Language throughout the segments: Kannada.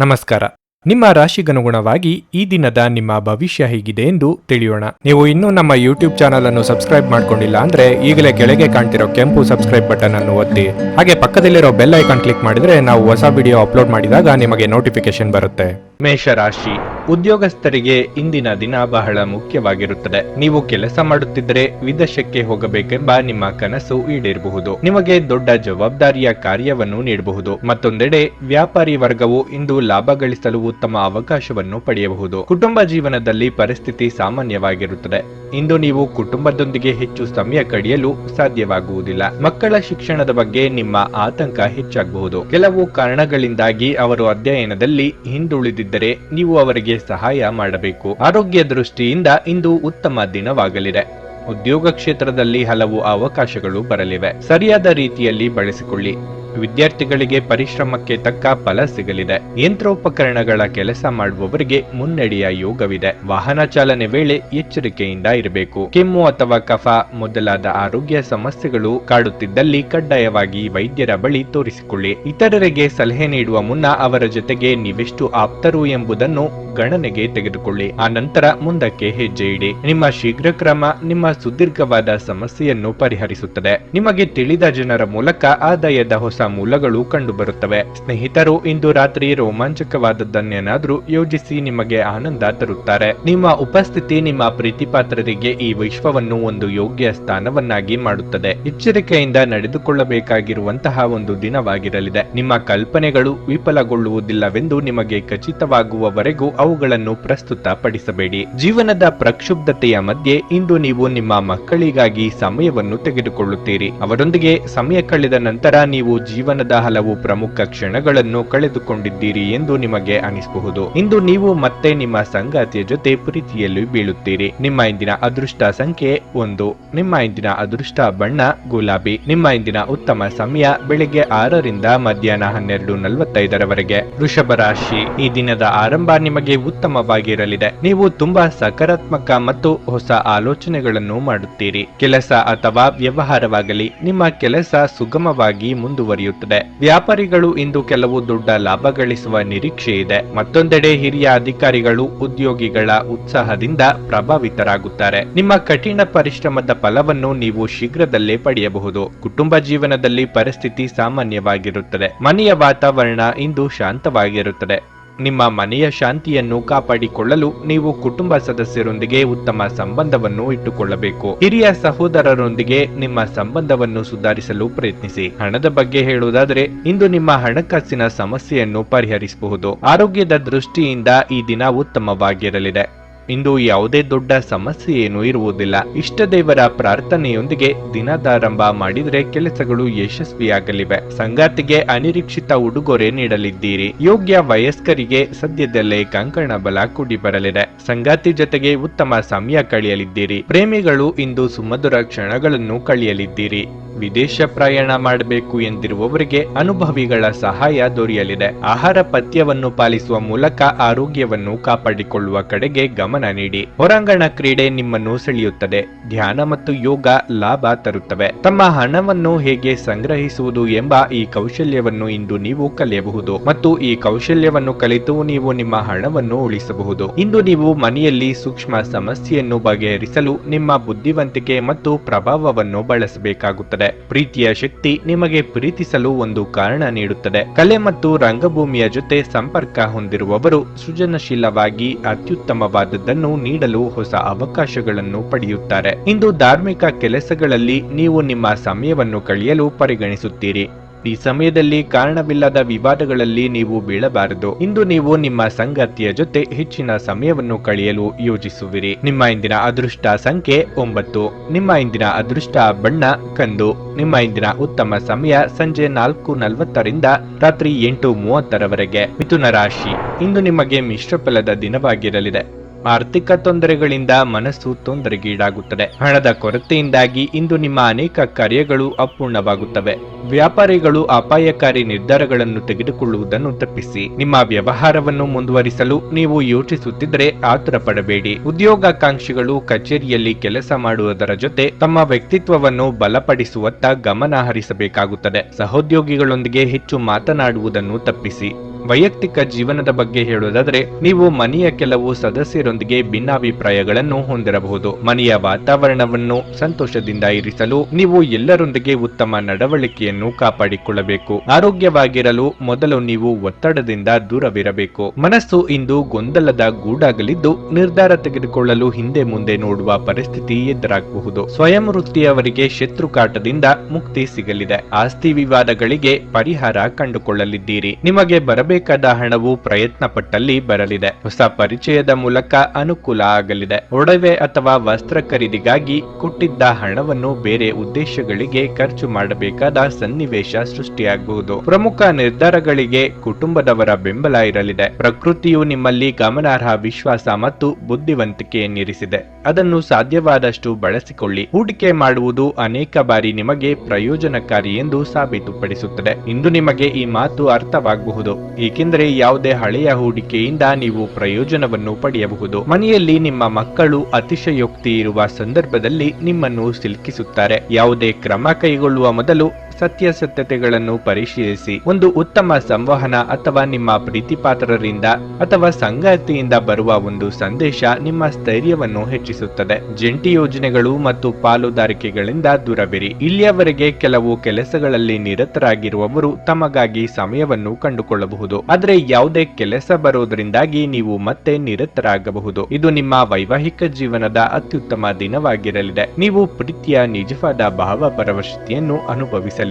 ನಮಸ್ಕಾರ. ನಿಮ್ಮ ರಾಶಿಗನುಗುಣವಾಗಿ ಈ ದಿನದ ನಿಮ್ಮ ಭವಿಷ್ಯ ಹೇಗಿದೆ ಎಂದು ತಿಳಿಯೋಣ. ನೀವು ಇನ್ನೂ ನಮ್ಮ ಯೂಟ್ಯೂಬ್ ಚಾನಲ್ ಅನ್ನು ಸಬ್ಸ್ಕ್ರೈಬ್ ಮಾಡ್ಕೊಂಡಿಲ್ಲ ಅಂದ್ರೆ ಈಗಲೇ ಕೆಳಗೆ ಕಾಣ್ತಿರೋ ಕೆಂಪು ಸಬ್ಸ್ಕ್ರೈಬ್ ಬಟನ್ ಅನ್ನು ಒತ್ತಿ. ಹಾಗೆ ಪಕ್ಕದಲ್ಲಿರೋ ಬೆಲ್ ಐಕಾನ್ ಕ್ಲಿಕ್ ಮಾಡಿದ್ರೆ ನಾವು ಹೊಸ ವಿಡಿಯೋ ಅಪ್ಲೋಡ್ ಮಾಡಿದಾಗ ನಿಮಗೆ ನೋಟಿಫಿಕೇಶನ್ ಬರುತ್ತೆ. ಮೇಷರಾಶಿ, ಉದ್ಯೋಗಸ್ಥರಿಗೆ ಇಂದಿನ ದಿನ ಬಹಳ ಮುಖ್ಯವಾಗಿರುತ್ತದೆ. ನೀವು ಕೆಲಸ ಮಾಡುತ್ತಿದ್ದರೆ ವಿದೇಶಕ್ಕೆ ಹೋಗಬೇಕೆಂಬ ನಿಮ್ಮ ಕನಸು ಈಡೇರಬಹುದು. ನಿಮಗೆ ದೊಡ್ಡ ಜವಾಬ್ದಾರಿಯ ಕಾರ್ಯವನ್ನು ನೀಡಬಹುದು. ಮತ್ತೊಂದೆಡೆ ವ್ಯಾಪಾರಿ ವರ್ಗವು ಇಂದು ಲಾಭ ಗಳಿಸಲು ಉತ್ತಮ ಅವಕಾಶವನ್ನು ಪಡೆಯಬಹುದು. ಕುಟುಂಬ ಜೀವನದಲ್ಲಿ ಪರಿಸ್ಥಿತಿ ಸಾಮಾನ್ಯವಾಗಿರುತ್ತದೆ. ಇಂದು ನೀವು ಕುಟುಂಬದೊಂದಿಗೆ ಹೆಚ್ಚು ಸಮಯ ಕಳೆಯಲು ಸಾಧ್ಯವಾಗುವುದಿಲ್ಲ. ಮಕ್ಕಳ ಶಿಕ್ಷಣದ ಬಗ್ಗೆ ನಿಮ್ಮ ಆತಂಕ ಹೆಚ್ಚಾಗಬಹುದು. ಕೆಲವು ಕಾರಣಗಳಿಂದಾಗಿ ಅವರು ಅಧ್ಯಯನದಲ್ಲಿ ಹಿಂದುಳಿದಿದ್ದರೆ ನೀವು ಅವರಿಗೆ ಸಹಾಯ ಮಾಡಬೇಕು. ಆರೋಗ್ಯ ದೃಷ್ಟಿಯಿಂದ ಇಂದು ಉತ್ತಮ ದಿನವಾಗಲಿದೆ. ಉದ್ಯೋಗ ಕ್ಷೇತ್ರದಲ್ಲಿ ಹಲವು ಅವಕಾಶಗಳು ಬರಲಿವೆ. ಸರಿಯಾದ ರೀತಿಯಲ್ಲಿ ಬಳಸಿಕೊಳ್ಳಿ. ವಿದ್ಯಾರ್ಥಿಗಳಿಗೆ ಪರಿಶ್ರಮಕ್ಕೆ ತಕ್ಕ ಫಲ ಸಿಗಲಿದೆ. ಯಂತ್ರೋಪಕರಣಗಳ ಕೆಲಸ ಮಾಡುವವರಿಗೆ ಮುನ್ನಡೆಯ ಯೋಗವಿದೆ. ವಾಹನ ಚಾಲನೆ ವೇಳೆ ಎಚ್ಚರಿಕೆಯಿಂದ ಇರಬೇಕು. ಕೆಮ್ಮು ಅಥವಾ ಕಫ ಮೊದಲಾದ ಆರೋಗ್ಯ ಸಮಸ್ಯೆಗಳು ಕಾಡುತ್ತಿದ್ದಲ್ಲಿ ಕಡ್ಡಾಯವಾಗಿ ವೈದ್ಯರ ಬಳಿ ತೋರಿಸಿಕೊಳ್ಳಿ. ಇತರರಿಗೆ ಸಲಹೆ ನೀಡುವ ಮುನ್ನ ಅವರ ಜೊತೆಗೆ ನೀವೆಷ್ಟು ಆಪ್ತರು ಎಂಬುದನ್ನು ಗಣನೆಗೆ ತೆಗೆದುಕೊಳ್ಳಿ. ಆ ನಂತರ ಮುಂದಕ್ಕೆ ಹೆಜ್ಜೆ ಇಡಿ. ನಿಮ್ಮ ಶೀಘ್ರ ಕ್ರಮ ನಿಮ್ಮ ಸುದೀರ್ಘವಾದ ಸಮಸ್ಯೆಯನ್ನು ಪರಿಹರಿಸುತ್ತದೆ. ನಿಮಗೆ ತಿಳಿದ ಜನರ ಮೂಲಕ ಆದಾಯದ ಹೊಸ ಮೂಲಗಳು ಕಂಡುಬರುತ್ತವೆ. ಸ್ನೇಹಿತರು ಇಂದು ರಾತ್ರಿ ರೋಮಾಂಚಕವಾದದ್ದನ್ನೇನಾದ್ರೂ ಯೋಜಿಸಿ ನಿಮಗೆ ಆನಂದ ತರುತ್ತಾರೆ. ನಿಮ್ಮ ಉಪಸ್ಥಿತಿ ನಿಮ್ಮ ಪ್ರೀತಿಪಾತ್ರರಿಗೆ ಈ ವಿಶ್ವವನ್ನು ಒಂದು ಯೋಗ್ಯ ಸ್ಥಾನವನ್ನಾಗಿ ಮಾಡುತ್ತದೆ. ಎಚ್ಚರಿಕೆಯಿಂದ ನಡೆದುಕೊಳ್ಳಬೇಕಾಗಿರುವಂತಹ ಒಂದು ದಿನವಾಗಿರಲಿದೆ. ನಿಮ್ಮ ಕಲ್ಪನೆಗಳು ವಿಫಲಗೊಳ್ಳುವುದಿಲ್ಲವೆಂದು ನಿಮಗೆ ಖಚಿತವಾಗುವವರೆಗೂ ಅವುಗಳನ್ನು ಪ್ರಸ್ತುತಪಡಿಸಬೇಡಿ. ಜೀವನದ ಪ್ರಕ್ಷುಬ್ಧತೆಯ ಮಧ್ಯೆ ಇಂದು ನೀವು ನಿಮ್ಮ ಮಕ್ಕಳಿಗಾಗಿ ಸಮಯವನ್ನು ತೆಗೆದುಕೊಳ್ಳುತ್ತೀರಿ. ಅವರೊಂದಿಗೆ ಸಮಯ ಕಳೆದ ನಂತರ ನೀವು ಜೀವನದ ಹಲವು ಪ್ರಮುಖ ಕ್ಷಣಗಳನ್ನು ಕಳೆದುಕೊಂಡಿದ್ದೀರಿ ಎಂದು ನಿಮಗೆ ಅನಿಸಬಹುದು. ಇಂದು ನೀವು ಮತ್ತೆ ನಿಮ್ಮ ಸಂಗಾತಿಯ ಜೊತೆ ಪ್ರೀತಿಯಲ್ಲಿ ಬೀಳುತ್ತೀರಿ. ನಿಮ್ಮ ಇಂದಿನ ಅದೃಷ್ಟ ಸಂಖ್ಯೆ 1. ನಿಮ್ಮ ಇಂದಿನ ಅದೃಷ್ಟ ಬಣ್ಣ ಗುಲಾಬಿ. ನಿಮ್ಮ ಇಂದಿನ ಉತ್ತಮ ಸಮಯ ಬೆಳಿಗ್ಗೆ 6 ರಿಂದ ಮಧ್ಯಾಹ್ನ 12:45 ವೃಷಭ ರಾಶಿ, ಈ ದಿನದ ಆರಂಭ ನಿಮಗೆ ಉತ್ತಮವಾಗಿರಲಿದೆ. ನೀವು ತುಂಬಾ ಸಕಾರಾತ್ಮಕ ಮತ್ತು ಹೊಸ ಆಲೋಚನೆಗಳನ್ನು ಮಾಡುತ್ತೀರಿ. ಕೆಲಸ ಅಥವಾ ವ್ಯವಹಾರವಾಗಲಿ ನಿಮ್ಮ ಕೆಲಸ ಸುಗಮವಾಗಿ ಮುಂದುವರಿಯುತ್ತದೆ. ವ್ಯಾಪಾರಿಗಳು ಇಂದು ಕೆಲವು ದೊಡ್ಡ ಲಾಭ ಗಳಿಸುವ ನಿರೀಕ್ಷೆ ಇದೆ. ಮತ್ತೊಂದೆಡೆ ಹಿರಿಯ ಅಧಿಕಾರಿಗಳು ಉದ್ಯೋಗಿಗಳ ಉತ್ಸಾಹದಿಂದ ಪ್ರಭಾವಿತರಾಗುತ್ತಾರೆ. ನಿಮ್ಮ ಕಠಿಣ ಪರಿಶ್ರಮದ ಫಲವನ್ನು ನೀವು ಶೀಘ್ರದಲ್ಲೇ ಪಡೆಯಬಹುದು. ಕುಟುಂಬ ಜೀವನದಲ್ಲಿ ಪರಿಸ್ಥಿತಿ ಸಾಮಾನ್ಯವಾಗಿರುತ್ತದೆ. ಮನೆಯ ವಾತಾವರಣ ಇಂದು ಶಾಂತವಾಗಿರುತ್ತದೆ. ನಿಮ್ಮ ಮನೆಯ ಶಾಂತಿಯನ್ನು ಕಾಪಾಡಿಕೊಳ್ಳಲು ನೀವು ಕುಟುಂಬ ಸದಸ್ಯರೊಂದಿಗೆ ಉತ್ತಮ ಸಂಬಂಧವನ್ನು ಇಟ್ಟುಕೊಳ್ಳಬೇಕು. ಹಿರಿಯ ಸಹೋದರರೊಂದಿಗೆ ನಿಮ್ಮ ಸಂಬಂಧವನ್ನು ಸುಧಾರಿಸಲು ಪ್ರಯತ್ನಿಸಿ. ಹಣದ ಬಗ್ಗೆ ಹೇಳುವುದಾದರೆ ಇಂದು ನಿಮ್ಮ ಹಣಕಾಸಿನ ಸಮಸ್ಯೆಯನ್ನು ಪರಿಹರಿಸಬಹುದು. ಆರೋಗ್ಯದ ದೃಷ್ಟಿಯಿಂದ ಈ ದಿನ ಉತ್ತಮವಾಗಿರಲಿದೆ. ಇಂದು ಯಾವುದೇ ದೊಡ್ಡ ಸಮಸ್ಯೆ ಏನೂ ಇರುವುದಿಲ್ಲ. ಇಷ್ಟ ದೇವರ ಪ್ರಾರ್ಥನೆಯೊಂದಿಗೆ ದಿನದಾರಂಭ ಮಾಡಿದರೆ ಕೆಲಸಗಳು ಯಶಸ್ವಿಯಾಗಲಿವೆ. ಸಂಗಾತಿಗೆ ಅನಿರೀಕ್ಷಿತ ಉಡುಗೊರೆ ನೀಡಲಿದ್ದೀರಿ. ಯೋಗ್ಯ ವಯಸ್ಕರಿಗೆ ಸದ್ಯದಲ್ಲೇ ಕಂಕಣ ಬಲ ಕೂಡಿ ಬರಲಿದೆ. ಸಂಗಾತಿ ಜೊತೆಗೆ ಉತ್ತಮ ಸಮಯ ಕಳೆಯಲಿದ್ದೀರಿ. ಪ್ರೇಮಿಗಳು ಇಂದು ಸುಮಧುರ ಕ್ಷಣಗಳನ್ನು ಕಳೆಯಲಿದ್ದೀರಿ. ವಿದೇಶ ಪ್ರಯಾಣ ಮಾಡಬೇಕು ಎಂದಿರುವವರಿಗೆ ಅನುಭವಿಗಳ ಸಹಾಯ ದೊರೆಯಲಿದೆ. ಆಹಾರ ಪಥ್ಯವನ್ನು ಪಾಲಿಸುವ ಮೂಲಕ ಆರೋಗ್ಯವನ್ನು ಕಾಪಾಡಿಕೊಳ್ಳುವ ಕಡೆಗೆ ಗಮನ ನೀಡಿ. ಹೊರಾಂಗಣ ಕ್ರೀಡೆ ನಿಮ್ಮನ್ನು ಸೆಳೆಯುತ್ತದೆ. ಧ್ಯಾನ ಮತ್ತು ಯೋಗ ಲಾಭ ತರುತ್ತವೆ. ತಮ್ಮ ಹಣವನ್ನು ಹೇಗೆ ಸಂಗ್ರಹಿಸುವುದು ಎಂಬ ಈ ಕೌಶಲ್ಯವನ್ನು ಇಂದು ನೀವು ಕಲಿಯಬಹುದು ಮತ್ತು ಈ ಕೌಶಲ್ಯವನ್ನು ಕಲಿತು ನೀವು ನಿಮ್ಮ ಹಣವನ್ನು ಉಳಿಸಬಹುದು. ಇಂದು ನೀವು ಮನೆಯಲ್ಲಿ ಸೂಕ್ಷ್ಮ ಸಮಸ್ಯೆಯನ್ನು ಬಗೆಹರಿಸಲು ನಿಮ್ಮ ಬುದ್ಧಿವಂತಿಕೆ ಮತ್ತು ಪ್ರಭಾವವನ್ನು ಬಳಸಬೇಕಾಗುತ್ತದೆ. ಪ್ರೀತಿಯ ಶಕ್ತಿ ನಿಮಗೆ ಪ್ರೀತಿಸಲು ಒಂದು ಕಾರಣ ನೀಡುತ್ತದೆ. ಕಲೆ ಮತ್ತು ರಂಗಭೂಮಿಯ ಜೊತೆ ಸಂಪರ್ಕ ಹೊಂದಿರುವವರು ಸೃಜನಶೀಲವಾಗಿ ಅತ್ಯುತ್ತಮವಾದದ್ದನ್ನು ನೀಡಲು ಹೊಸ ಅವಕಾಶಗಳನ್ನು ಪಡೆಯುತ್ತಾರೆ. ಇಂದು ಧಾರ್ಮಿಕ ಕೆಲಸಗಳಲ್ಲಿ ನೀವು ನಿಮ್ಮ ಸಮಯವನ್ನು ಕಳೆಯಲು ಪರಿಗಣಿಸುತ್ತೀರಿ. ಈ ಸಮಯದಲ್ಲಿ ಕಾರಣವಿಲ್ಲದ ವಿವಾದಗಳಲ್ಲಿ ನೀವು ಬೀಳಬಾರದು. ಇಂದು ನೀವು ನಿಮ್ಮ ಸಂಗಾತಿಯ ಜೊತೆ ಹೆಚ್ಚಿನ ಸಮಯವನ್ನು ಕಳೆಯಲು ಯೋಜಿಸುವಿರಿ. ನಿಮ್ಮ ಇಂದಿನ ಅದೃಷ್ಟ ಸಂಖ್ಯೆ 9. ನಿಮ್ಮ ಇಂದಿನ ಅದೃಷ್ಟ ಬಣ್ಣ ಕಂದು. ನಿಮ್ಮ ಇಂದಿನ ಉತ್ತಮ ಸಮಯ ಸಂಜೆ 4:40 ರಿಂದ ರಾತ್ರಿ 8:30 ಮಿಥುನ ರಾಶಿ, ಇಂದು ನಿಮಗೆ ಮಿಶ್ರ ಫಲದ ದಿನವಾಗಿರಲಿದೆ. ಆರ್ಥಿಕ ತೊಂದರೆಗಳಿಂದ ಮನಸ್ಸು ತೊಂದರೆಗೀಡಾಗುತ್ತದೆ. ಹಣದ ಕೊರತೆಯಿಂದಾಗಿ ಇಂದು ನಿಮ್ಮ ಅನೇಕ ಕಾರ್ಯಗಳು ಅಪೂರ್ಣವಾಗುತ್ತವೆ. ವ್ಯಾಪಾರಿಗಳು ಅಪಾಯಕಾರಿ ನಿರ್ಧಾರಗಳನ್ನು ತೆಗೆದುಕೊಳ್ಳುವುದನ್ನು ತಪ್ಪಿಸಿ. ನಿಮ್ಮ ವ್ಯವಹಾರವನ್ನು ಮುಂದುವರಿಸಲು ನೀವು ಯೋಚಿಸುತ್ತಿದ್ದರೆ ಆತುರ ಪಡಬೇಡಿ. ಉದ್ಯೋಗಾಕಾಂಕ್ಷಿಗಳು ಕಚೇರಿಯಲ್ಲಿ ಕೆಲಸ ಮಾಡುವುದರ ಜೊತೆ ತಮ್ಮ ವ್ಯಕ್ತಿತ್ವವನ್ನು ಬಲಪಡಿಸುವತ್ತ ಗಮನ ಹರಿಸಬೇಕಾಗುತ್ತದೆ. ಸಹೋದ್ಯೋಗಿಗಳೊಂದಿಗೆ ಹೆಚ್ಚು ಮಾತನಾಡುವುದನ್ನು ತಪ್ಪಿಸಿ. ವೈಯಕ್ತಿಕ ಜೀವನದ ಬಗ್ಗೆ ಹೇಳುವುದಾದ್ರೆ ನೀವು ಮನೆಯ ಕೆಲವು ಸದಸ್ಯರೊಂದಿಗೆ ಭಿನ್ನಾಭಿಪ್ರಾಯಗಳನ್ನು ಹೊಂದಿರಬಹುದು. ಮನೆಯ ವಾತಾವರಣವನ್ನು ಸಂತೋಷದಿಂದ ಇರಿಸಲು ನೀವು ಎಲ್ಲರೊಂದಿಗೆ ಉತ್ತಮ ನಡವಳಿಕೆಯನ್ನು ಕಾಪಾಡಿಕೊಳ್ಳಬೇಕು. ಆರೋಗ್ಯವಾಗಿರಲು ಮೊದಲು ನೀವು ಒತ್ತಡದಿಂದ ದೂರವಿರಬೇಕು. ಮನಸ್ಸು ಇಂದು ಗೊಂದಲದ ಗೂಡಾಗಲಿದ್ದು ನಿರ್ಧಾರ ತೆಗೆದುಕೊಳ್ಳಲು ಹಿಂದೆ ಮುಂದೆ ನೋಡುವ ಪರಿಸ್ಥಿತಿ ಎದುರಾಗಬಹುದು. ಸ್ವಯಂ ವೃತ್ತಿಯವರಿಗೆ ಶತ್ರುಕಾಟದಿಂದ ಮುಕ್ತಿ ಸಿಗಲಿದೆ. ಆಸ್ತಿ ವಿವಾದಗಳಿಗೆ ಪರಿಹಾರ ಕಂಡುಕೊಳ್ಳಲಿದ್ದೀರಿ. ನಿಮಗೆ ಬರಬೇಕಾದ ಹಣವು ಪ್ರಯತ್ನ ಪಟ್ಟಲ್ಲಿ ಬರಲಿದೆ. ಹೊಸ ಪರಿಚಯದ ಮೂಲಕ ಅನುಕೂಲ ಆಗಲಿದೆ. ಒಡವೆ ಅಥವಾ ವಸ್ತ್ರ ಖರೀದಿಗಾಗಿ ಕೊಟ್ಟಿದ್ದ ಹಣವನ್ನು ಬೇರೆ ಉದ್ದೇಶಗಳಿಗೆ ಖರ್ಚು ಮಾಡಬೇಕಾದ ಸನ್ನಿವೇಶ ಸೃಷ್ಟಿಯಾಗಬಹುದು. ಪ್ರಮುಖ ನಿರ್ಧಾರಗಳಿಗೆ ಕುಟುಂಬದವರ ಬೆಂಬಲ ಇರಲಿದೆ. ಪ್ರಕೃತಿಯು ನಿಮ್ಮಲ್ಲಿ ಗಮನಾರ್ಹ ವಿಶ್ವಾಸ ಮತ್ತು ಬುದ್ಧಿವಂತಿಕೆಯನ್ನಿರಿಸಿದೆ. ಅದನ್ನು ಸಾಧ್ಯವಾದಷ್ಟು ಬಳಸಿಕೊಳ್ಳಿ. ಹೂಡಿಕೆ ಮಾಡುವುದು ಅನೇಕ ಬಾರಿ ನಿಮಗೆ ಪ್ರಯೋಜನಕಾರಿ ಎಂದು ಸಾಬೀತುಪಡಿಸುತ್ತದೆ. ಇಂದು ನಿಮಗೆ ಈ ಮಾತು ಅರ್ಥವಾಗಬಹುದು, ಏಕೆಂದರೆ ಯಾವುದೇ ಹಳೆಯ ಹೂಡಿಕೆಯಿಂದ ನೀವು ಪ್ರಯೋಜನವನ್ನು ಪಡೆಯಬಹುದು. ಮನೆಯಲ್ಲಿ ನಿಮ್ಮ ಮಕ್ಕಳು ಅತಿಶಯೋಕ್ತಿ ಇರುವ ಸಂದರ್ಭದಲ್ಲಿ ನಿಮ್ಮನ್ನು ಸಿಲುಕಿಸುತ್ತಾರೆ. ಯಾವುದೇ ಕ್ರಮ ಕೈಗೊಳ್ಳುವ ಮೊದಲು ಸತ್ಯಾಸತ್ಯತೆಗಳನ್ನು ಪರಿಶೀಲಿಸಿ. ಒಂದು ಉತ್ತಮ ಸಂವಹನ ಅಥವಾ ನಿಮ್ಮ ಪ್ರೀತಿಪಾತ್ರರಿಂದ ಅಥವಾ ಸಂಗಾತಿಯಿಂದ ಬರುವ ಒಂದು ಸಂದೇಶ ನಿಮ್ಮ ಸ್ಥೈರ್ಯವನ್ನು ಹೆಚ್ಚಿಸುತ್ತದೆ. ಜಂಟಿ ಯೋಜನೆಗಳು ಮತ್ತು ಪಾಲುದಾರಿಕೆಗಳಿಂದ ದೂರವಿರಿ. ಇಲ್ಲಿಯವರೆಗೆ ಕೆಲವು ಕೆಲಸಗಳಲ್ಲಿ ನಿರತರಾಗಿರುವವರು ತಮಗಾಗಿ ಸಮಯವನ್ನು ಕಂಡುಕೊಳ್ಳಬಹುದು. ಆದರೆ ಯಾವುದೇ ಕೆಲಸ ಬರೋದರಿಂದಾಗಿ ನೀವು ಮತ್ತೆ ನಿರತರಾಗಬಹುದು. ಇದು ನಿಮ್ಮ ವೈವಾಹಿಕ ಜೀವನದ ಅತ್ಯುತ್ತಮ ದಿನವಾಗಿರಲಿದೆ. ನೀವು ಪ್ರೀತಿಯ ನಿಜವಾದ ಭಾವಪರವಶತೆಯನ್ನು ಅನುಭವಿಸಲಿದ್ದೀರಿ.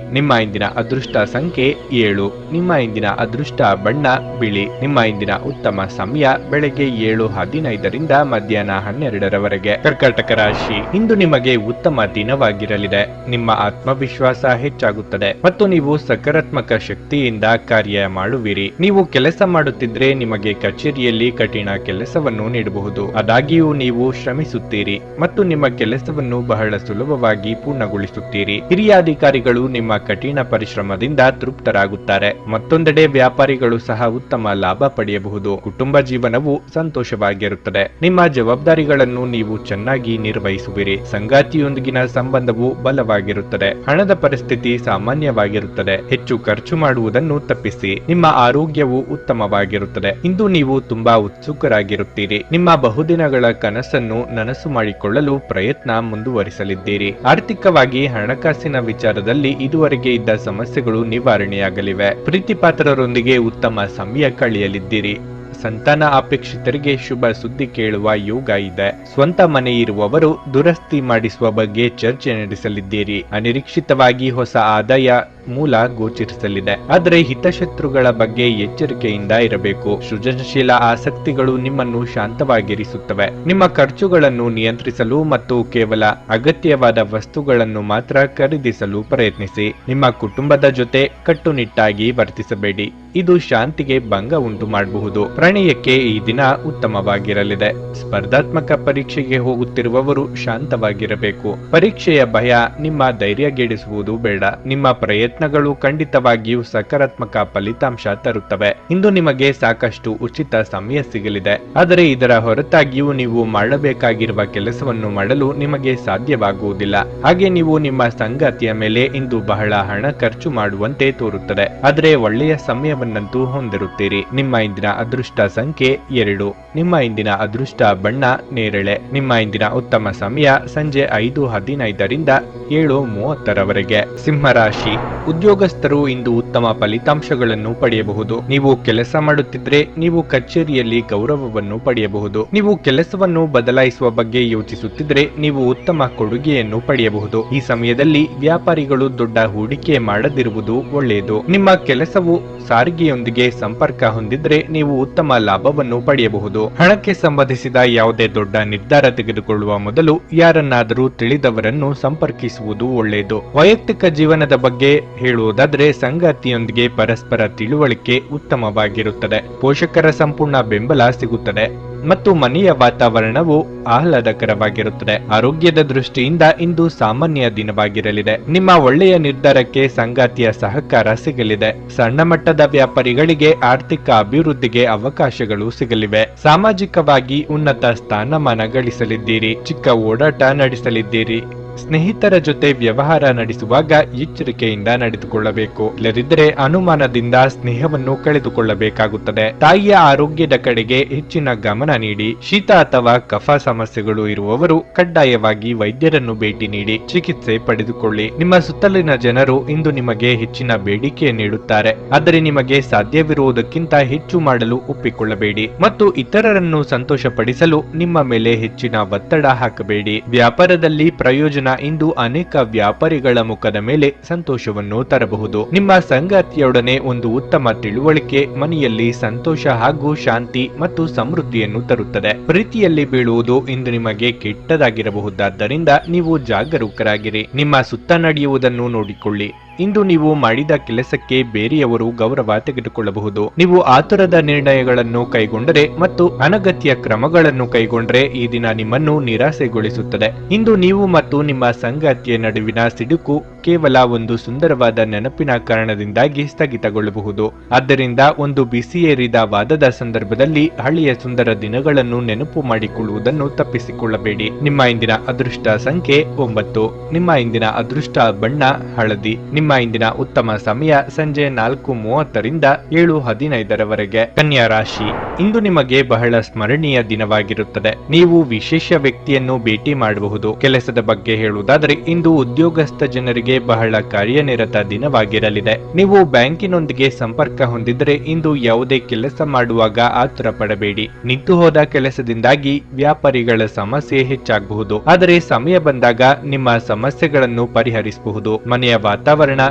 ನಿಮ್ಮ ಇಂದಿನ ಅದೃಷ್ಟ ಸಂಖ್ಯೆ 7. ನಿಮ್ಮ ಇಂದಿನ ಅದೃಷ್ಟ ಬಣ್ಣ ಬಿಳಿ. ನಿಮ್ಮ ಇಂದಿನ ಉತ್ತಮ ಸಮಯ ಬೆಳಗ್ಗೆ 7:15ರಿಂದ ಮಧ್ಯಾಹ್ನ 12ರವರೆಗೆ. ಕರ್ಕಾಟಕ ರಾಶಿ, ಇಂದು ನಿಮಗೆ ಉತ್ತಮ ದಿನವಾಗಿರಲಿದೆ. ನಿಮ್ಮ ಆತ್ಮವಿಶ್ವಾಸ ಹೆಚ್ಚಾಗುತ್ತದೆ ಮತ್ತು ನೀವು ಸಕಾರಾತ್ಮಕ ಶಕ್ತಿಯಿಂದ ಕಾರ್ಯ ಮಾಡುವಿರಿ. ನೀವು ಕೆಲಸ ಮಾಡುತ್ತಿದ್ರೆ ನಿಮಗೆ ಕಚೇರಿಯಲ್ಲಿ ಕಠಿಣ ಕೆಲಸವನ್ನು ನೀಡಬಹುದು. ಆದಾಗ್ಯೂ ನೀವು ಶ್ರಮಿಸುತ್ತೀರಿ ಮತ್ತು ನಿಮ್ಮ ಕೆಲಸವನ್ನು ಬಹಳ ಸುಲಭವಾಗಿ ಪೂರ್ಣಗೊಳಿಸುತ್ತೀರಿ. ಹಿರಿಯ ಅಧಿಕಾರಿಗಳು ನಿಮ್ಮ ಕಠಿಣ ಪರಿಶ್ರಮದಿಂದ ತೃಪ್ತರಾಗುತ್ತಾರೆ. ಮತ್ತೊಂದೆಡೆ ವ್ಯಾಪಾರಿಗಳು ಸಹ ಉತ್ತಮ ಲಾಭ ಪಡೆಯಬಹುದು. ಕುಟುಂಬ ಜೀವನವು ಸಂತೋಷವಾಗಿರುತ್ತದೆ. ನಿಮ್ಮ ಜವಾಬ್ದಾರಿಗಳನ್ನು ನೀವು ಚೆನ್ನಾಗಿ ನಿರ್ವಹಿಸುವಿರಿ. ಸಂಗಾತಿಯೊಂದಿಗಿನ ಸಂಬಂಧವು ಬಲವಾಗಿರುತ್ತದೆ. ಹಣದ ಪರಿಸ್ಥಿತಿ ಸಾಮಾನ್ಯವಾಗಿರುತ್ತದೆ. ಹೆಚ್ಚು ಖರ್ಚು ಮಾಡುವುದನ್ನು ತಪ್ಪಿಸಿ. ನಿಮ್ಮ ಆರೋಗ್ಯವು ಉತ್ತಮವಾಗಿರುತ್ತದೆ. ಇಂದು ನೀವು ತುಂಬಾ ಉತ್ಸುಕರಾಗಿರುತ್ತೀರಿ. ನಿಮ್ಮ ಬಹುದಿನಗಳ ಕನಸನ್ನು ನನಸು ಮಾಡಿಕೊಳ್ಳಲು ಪ್ರಯತ್ನ ಮುಂದುವರಿಸಲಿದ್ದೀರಿ. ಆರ್ಥಿಕವಾಗಿ ಹಣಕಾಸಿನ ವಿಚಾರದಲ್ಲಿ ಇದುವರೆಗೆ ಇದ್ದ ಸಮಸ್ಯೆಗಳು ನಿವಾರಣೆಯಾಗಲಿವೆ. ಪ್ರೀತಿಪಾತ್ರರೊಂದಿಗೆ ಉತ್ತಮ ಸಮಯ ಕಳೆಯಲಿದ್ದೀರಿ. ಸಂತಾನ ಅಪೇಕ್ಷಿತರಿಗೆ ಶುಭ ಸುದ್ದಿ ಕೇಳುವ ಯೋಗ ಇದೆ. ಸ್ವಂತ ಮನೆ ಇರುವವರು ದುರಸ್ತಿ ಮಾಡಿಸುವ ಬಗ್ಗೆ ಚರ್ಚೆ ನಡೆಸಲಿದ್ದೀರಿ. ಅನಿರೀಕ್ಷಿತವಾಗಿ ಹೊಸ ಆದಾಯ ಮೂಲ ಗೋಚರಿಸಲಿದೆ. ಆದರೆ ಹಿತಶತ್ರುಗಳ ಬಗ್ಗೆ ಎಚ್ಚರಿಕೆಯಿಂದ ಇರಬೇಕು. ಸೃಜನಶೀಲ ಆಸಕ್ತಿಗಳು ನಿಮ್ಮನ್ನು ಶಾಂತವಾಗಿರಿಸುತ್ತವೆ. ನಿಮ್ಮ ಖರ್ಚುಗಳನ್ನು ನಿಯಂತ್ರಿಸಲು ಮತ್ತು ಕೇವಲ ಅಗತ್ಯವಾದ ವಸ್ತುಗಳನ್ನು ಮಾತ್ರ ಖರೀದಿಸಲು ಪ್ರಯತ್ನಿಸಿ. ನಿಮ್ಮ ಕುಟುಂಬದ ಜೊತೆ ಕಟ್ಟುನಿಟ್ಟಾಗಿ ವರ್ತಿಸಬೇಡಿ. ಇದು ಶಾಂತಿಗೆ ಭಂಗ ಉಂಟು ಮಾಡಬಹುದು. ಪ್ರಣಯಕ್ಕೆ ಈ ದಿನ ಉತ್ತಮವಾಗಿರಲಿದೆ. ಸ್ಪರ್ಧಾತ್ಮಕ ಪರೀಕ್ಷೆಗೆ ಹೋಗುತ್ತಿರುವವರು ಶಾಂತವಾಗಿರಬೇಕು. ಪರೀಕ್ಷೆಯ ಭಯ ನಿಮ್ಮ ಧೈರ್ಯಗೆಡಿಸುವುದು ಬೇಡ. ನಿಮ್ಮ ಪ್ರಯತ್ನಗಳು ಖಂಡಿತವಾಗಿಯೂ ಸಕಾರಾತ್ಮಕ ಫಲಿತಾಂಶ ತರುತ್ತವೆ. ಇಂದು ನಿಮಗೆ ಸಾಕಷ್ಟು ಉಚಿತ ಸಮಯ ಸಿಗಲಿದೆ. ಆದರೆ ಇದರ ಹೊರತಾಗಿಯೂ ನೀವು ಮಾಡಬೇಕಾಗಿರುವ ಕೆಲಸವನ್ನು ಮಾಡಲು ನಿಮಗೆ ಸಾಧ್ಯವಾಗುವುದಿಲ್ಲ. ಹಾಗೆ ನೀವು ನಿಮ್ಮ ಸಂಗಾತಿಯ ಮೇಲೆ ಇಂದು ಬಹಳ ಹಣ ಖರ್ಚು ಮಾಡುವಂತೆ ತೋರುತ್ತದೆ. ಆದರೆ ಒಳ್ಳೆಯ ಸಮಯವನ್ನಂತೂ ಹೊಂದಿರುತ್ತೀರಿ. ನಿಮ್ಮ ಇಂದಿನ ಅದೃಷ್ಟ ಸಂಖ್ಯೆ 2. ನಿಮ್ಮ ಇಂದಿನ ಅದೃಷ್ಟ ಬಣ್ಣ ನೇರಳೆ. ನಿಮ್ಮ ಇಂದಿನ ಉತ್ತಮ ಸಮಯ ಸಂಜೆ 5:15ರಿಂದ 7:30ರವರೆಗೆ. ಸಿಂಹರಾಶಿ, ಉದ್ಯೋಗಸ್ಥರು ಇಂದು ಉತ್ತಮ ಫಲಿತಾಂಶಗಳನ್ನು ಪಡೆಯಬಹುದು. ನೀವು ಕೆಲಸ ಮಾಡುತ್ತಿದ್ರೆ ನೀವು ಕಚೇರಿಯಲ್ಲಿ ಗೌರವವನ್ನು ಪಡೆಯಬಹುದು. ನೀವು ಕೆಲಸವನ್ನು ಬದಲಾಯಿಸುವ ಬಗ್ಗೆ ಯೋಚಿಸುತ್ತಿದ್ರೆ ನೀವು ಉತ್ತಮ ಕೊಡುಗೆಯನ್ನು ಪಡೆಯಬಹುದು. ಈ ಸಮಯದಲ್ಲಿ ವ್ಯಾಪಾರಿಗಳು ದೊಡ್ಡ ಹೂಡಿಕೆ ಮಾಡದಿರುವುದು ಒಳ್ಳೆಯದು. ನಿಮ್ಮ ಕೆಲಸವು ಸಾರಿಗೆಯೊಂದಿಗೆ ಸಂಪರ್ಕ ಹೊಂದಿದ್ರೆ ನೀವು ಉತ್ತಮ ಲಾಭವನ್ನು ಪಡೆಯಬಹುದು. ಹಣಕ್ಕೆ ಸಂಬಂಧಿಸಿದ ಯಾವುದೇ ದೊಡ್ಡ ನಿರ್ಧಾರ ತೆಗೆದುಕೊಳ್ಳುವ ಮೊದಲು ಯಾರನ್ನಾದರೂ ತಿಳಿದವರನ್ನು ಸಂಪರ್ಕಿಸುವುದು ಒಳ್ಳೆಯದು. ವೈಯಕ್ತಿಕ ಜೀವನದ ಬಗ್ಗೆ ಹೇಳುವುದಾದ್ರೆ ಸಂಗಾತಿಯೊಂದಿಗೆ ಪರಸ್ಪರ ತಿಳುವಳಿಕೆ ಉತ್ತಮವಾಗಿರುತ್ತದೆ. ಪೋಷಕರ ಸಂಪೂರ್ಣ ಬೆಂಬಲ ಸಿಗುತ್ತದೆ ಮತ್ತು ಮನೆಯ ವಾತಾವರಣವು ಆಹ್ಲಾದಕರವಾಗಿರುತ್ತದೆ. ಆರೋಗ್ಯದ ದೃಷ್ಟಿಯಿಂದ ಇಂದು ಸಾಮಾನ್ಯ ದಿನವಾಗಿರಲಿದೆ. ನಿಮ್ಮ ಒಳ್ಳೆಯ ನಿರ್ಧಾರಕ್ಕೆ ಸಂಗಾತಿಯ ಸಹಕಾರ ಸಿಗಲಿದೆ. ಸಣ್ಣ ಮಟ್ಟದ ವ್ಯಾಪಾರಿಗಳಿಗೆ ಆರ್ಥಿಕ ಅಭಿವೃದ್ಧಿಗೆ ಅವಕಾಶಗಳು ಸಿಗಲಿವೆ. ಸಾಮಾಜಿಕವಾಗಿ ಉನ್ನತ ಸ್ಥಾನಮಾನ ಗಳಿಸಲಿದ್ದೀರಿ. ಚಿಕ್ಕ ಓಡಾಟ ನಡೆಸಲಿದ್ದೀರಿ. ಸ್ನೇಹಿತರ ಜೊತೆ ವ್ಯವಹಾರ ನಡೆಸುವಾಗ ಎಚ್ಚರಿಕೆಯಿಂದ ನಡೆದುಕೊಳ್ಳಬೇಕು, ಇಲ್ಲದಿದ್ದರೆ ಅನುಮಾನದಿಂದ ಸ್ನೇಹವನ್ನು ಕಳೆದುಕೊಳ್ಳಬೇಕಾಗುತ್ತದೆ. ತಾಯಿಯ ಆರೋಗ್ಯದ ಕಡೆಗೆ ಹೆಚ್ಚಿನ ಗಮನ ನೀಡಿ. ಶೀತ ಅಥವಾ ಕಫ ಸಮಸ್ಯೆಗಳು ಇರುವವರು ಕಡ್ಡಾಯವಾಗಿ ವೈದ್ಯರನ್ನು ಭೇಟಿ ನೀಡಿ ಚಿಕಿತ್ಸೆ ಪಡೆದುಕೊಳ್ಳಿ. ನಿಮ್ಮ ಸುತ್ತಲಿನ ಜನರು ಇಂದು ನಿಮಗೆ ಹೆಚ್ಚಿನ ಬೇಡಿಕೆ ನೀಡುತ್ತಾರೆ, ಆದರೆ ನಿಮಗೆ ಸಾಧ್ಯವಿರುವುದಕ್ಕಿಂತ ಹೆಚ್ಚು ಮಾಡಲು ಒಪ್ಪಿಕೊಳ್ಳಬೇಡಿ ಮತ್ತು ಇತರರನ್ನು ಸಂತೋಷಪಡಿಸಲು ನಿಮ್ಮ ಮೇಲೆ ಹೆಚ್ಚಿನ ಒತ್ತಡ ಹಾಕಬೇಡಿ. ವ್ಯಾಪಾರದಲ್ಲಿ ಪ್ರಯೋಜನ ಇಂದು ಅನೇಕ ವ್ಯಾಪಾರಿಗಳ ಮುಖದ ಮೇಲೆ ಸಂತೋಷವನ್ನು ತರಬಹುದು. ನಿಮ್ಮ ಸಂಗಾತಿಯೊಡನೆ ಒಂದು ಉತ್ತಮ ತಿಳುವಳಿಕೆ ಮನೆಯಲ್ಲಿ ಸಂತೋಷ ಹಾಗೂ ಶಾಂತಿ ಮತ್ತು ಸಮೃದ್ಧಿಯನ್ನು ತರುತ್ತದೆ. ಪ್ರೀತಿಯಲ್ಲಿ ಬೀಳುವುದು ಇಂದು ನಿಮಗೆ ಕೆಟ್ಟದಾಗಿರಬಹುದಾದ್ದರಿಂದ ನೀವು ಜಾಗರೂಕರಾಗಿರಿ. ನಿಮ್ಮ ಸುತ್ತ ನಡೆಯುವುದನ್ನು ನೋಡಿಕೊಳ್ಳಿ. ಇಂದು ನೀವು ಮಾಡಿದ ಕೆಲಸಕ್ಕೆ ಬೇರೆಯವರು ಗೌರವ ತೆಗೆದುಕೊಳ್ಳಬಹುದು. ನೀವು ಆತುರದ ನಿರ್ಣಯಗಳನ್ನು ಕೈಗೊಂಡರೆ ಮತ್ತು ಅನಗತ್ಯ ಕ್ರಮಗಳನ್ನು ಕೈಗೊಂಡರೆ ಈ ದಿನ ನಿಮ್ಮನ್ನು ನಿರಾಸೆಗೊಳಿಸುತ್ತದೆ. ಇಂದು ನೀವು ಮತ್ತು ನಿಮ್ಮ ಸಂಗಾತಿಯ ನಡುವಿನ ಸಿಡುಕು ಕೇವಲ ಒಂದು ಸುಂದರವಾದ ನೆನಪಿನ ಕಾರಣದಿಂದಾಗಿ ಸ್ಥಗಿತಗೊಳ್ಳಬಹುದು. ಆದ್ದರಿಂದ ಒಂದು ಬಿಸಿಯೇರಿದ ವಾದದ ಸಂದರ್ಭದಲ್ಲಿ ಹಳೆಯ ಸುಂದರ ದಿನಗಳನ್ನು ನೆನಪು ಮಾಡಿಕೊಳ್ಳುವುದನ್ನು ತಪ್ಪಿಸಿಕೊಳ್ಳಬೇಡಿ. ನಿಮ್ಮ ಇಂದಿನ ಅದೃಷ್ಟ ಸಂಖ್ಯೆ 9. ನಿಮ್ಮ ಇಂದಿನ ಅದೃಷ್ಟ ಬಣ್ಣ ಹಳದಿ. ನಿಮ್ಮ ಇಂದಿನ ಉತ್ತಮ ಸಮಯ ಸಂಜೆ 4:30ರಿಂದ 7:15ರವರೆಗೆ. ಕನ್ಯಾ ರಾಶಿ, ಇಂದು ನಿಮಗೆ ಬಹಳ ಸ್ಮರಣೀಯ ದಿನವಾಗಿರುತ್ತದೆ. ನೀವು ವಿಶೇಷ ವ್ಯಕ್ತಿಯನ್ನು ಭೇಟಿ ಮಾಡಬಹುದು. ಕೆಲಸದ ಬಗ್ಗೆ ಹೇಳುವುದಾದರೆ ಇಂದು ಉದ್ಯೋಗಸ್ಥ ಜನರಿಗೆ ಬಹಳ ಕಾರ್ಯನಿರತ ದಿನವಾಗಿರಲಿದೆ. ನೀವು ಬ್ಯಾಂಕಿನೊಂದಿಗೆ ಸಂಪರ್ಕ ಹೊಂದಿದರೆ ಇಂದು ಯಾವುದೇ ಕೆಲಸ ಮಾಡುವಾಗ ಆತುರ ಪಡಬೇಡಿ. ನಿಂತು ಹೋದ ಕೆಲಸದಿಂದಾಗಿ ವ್ಯಾಪಾರಿಗಳ ಸಮಸ್ಯೆ ಹೆಚ್ಚಾಗಬಹುದು, ಆದರೆ ಸಮಯ ಬಂದಾಗ ನಿಮ್ಮ ಸಮಸ್ಯೆಗಳನ್ನು ಪರಿಹರಿಸಬಹುದು. ಮನೆಯ ವಾತಾವರಣ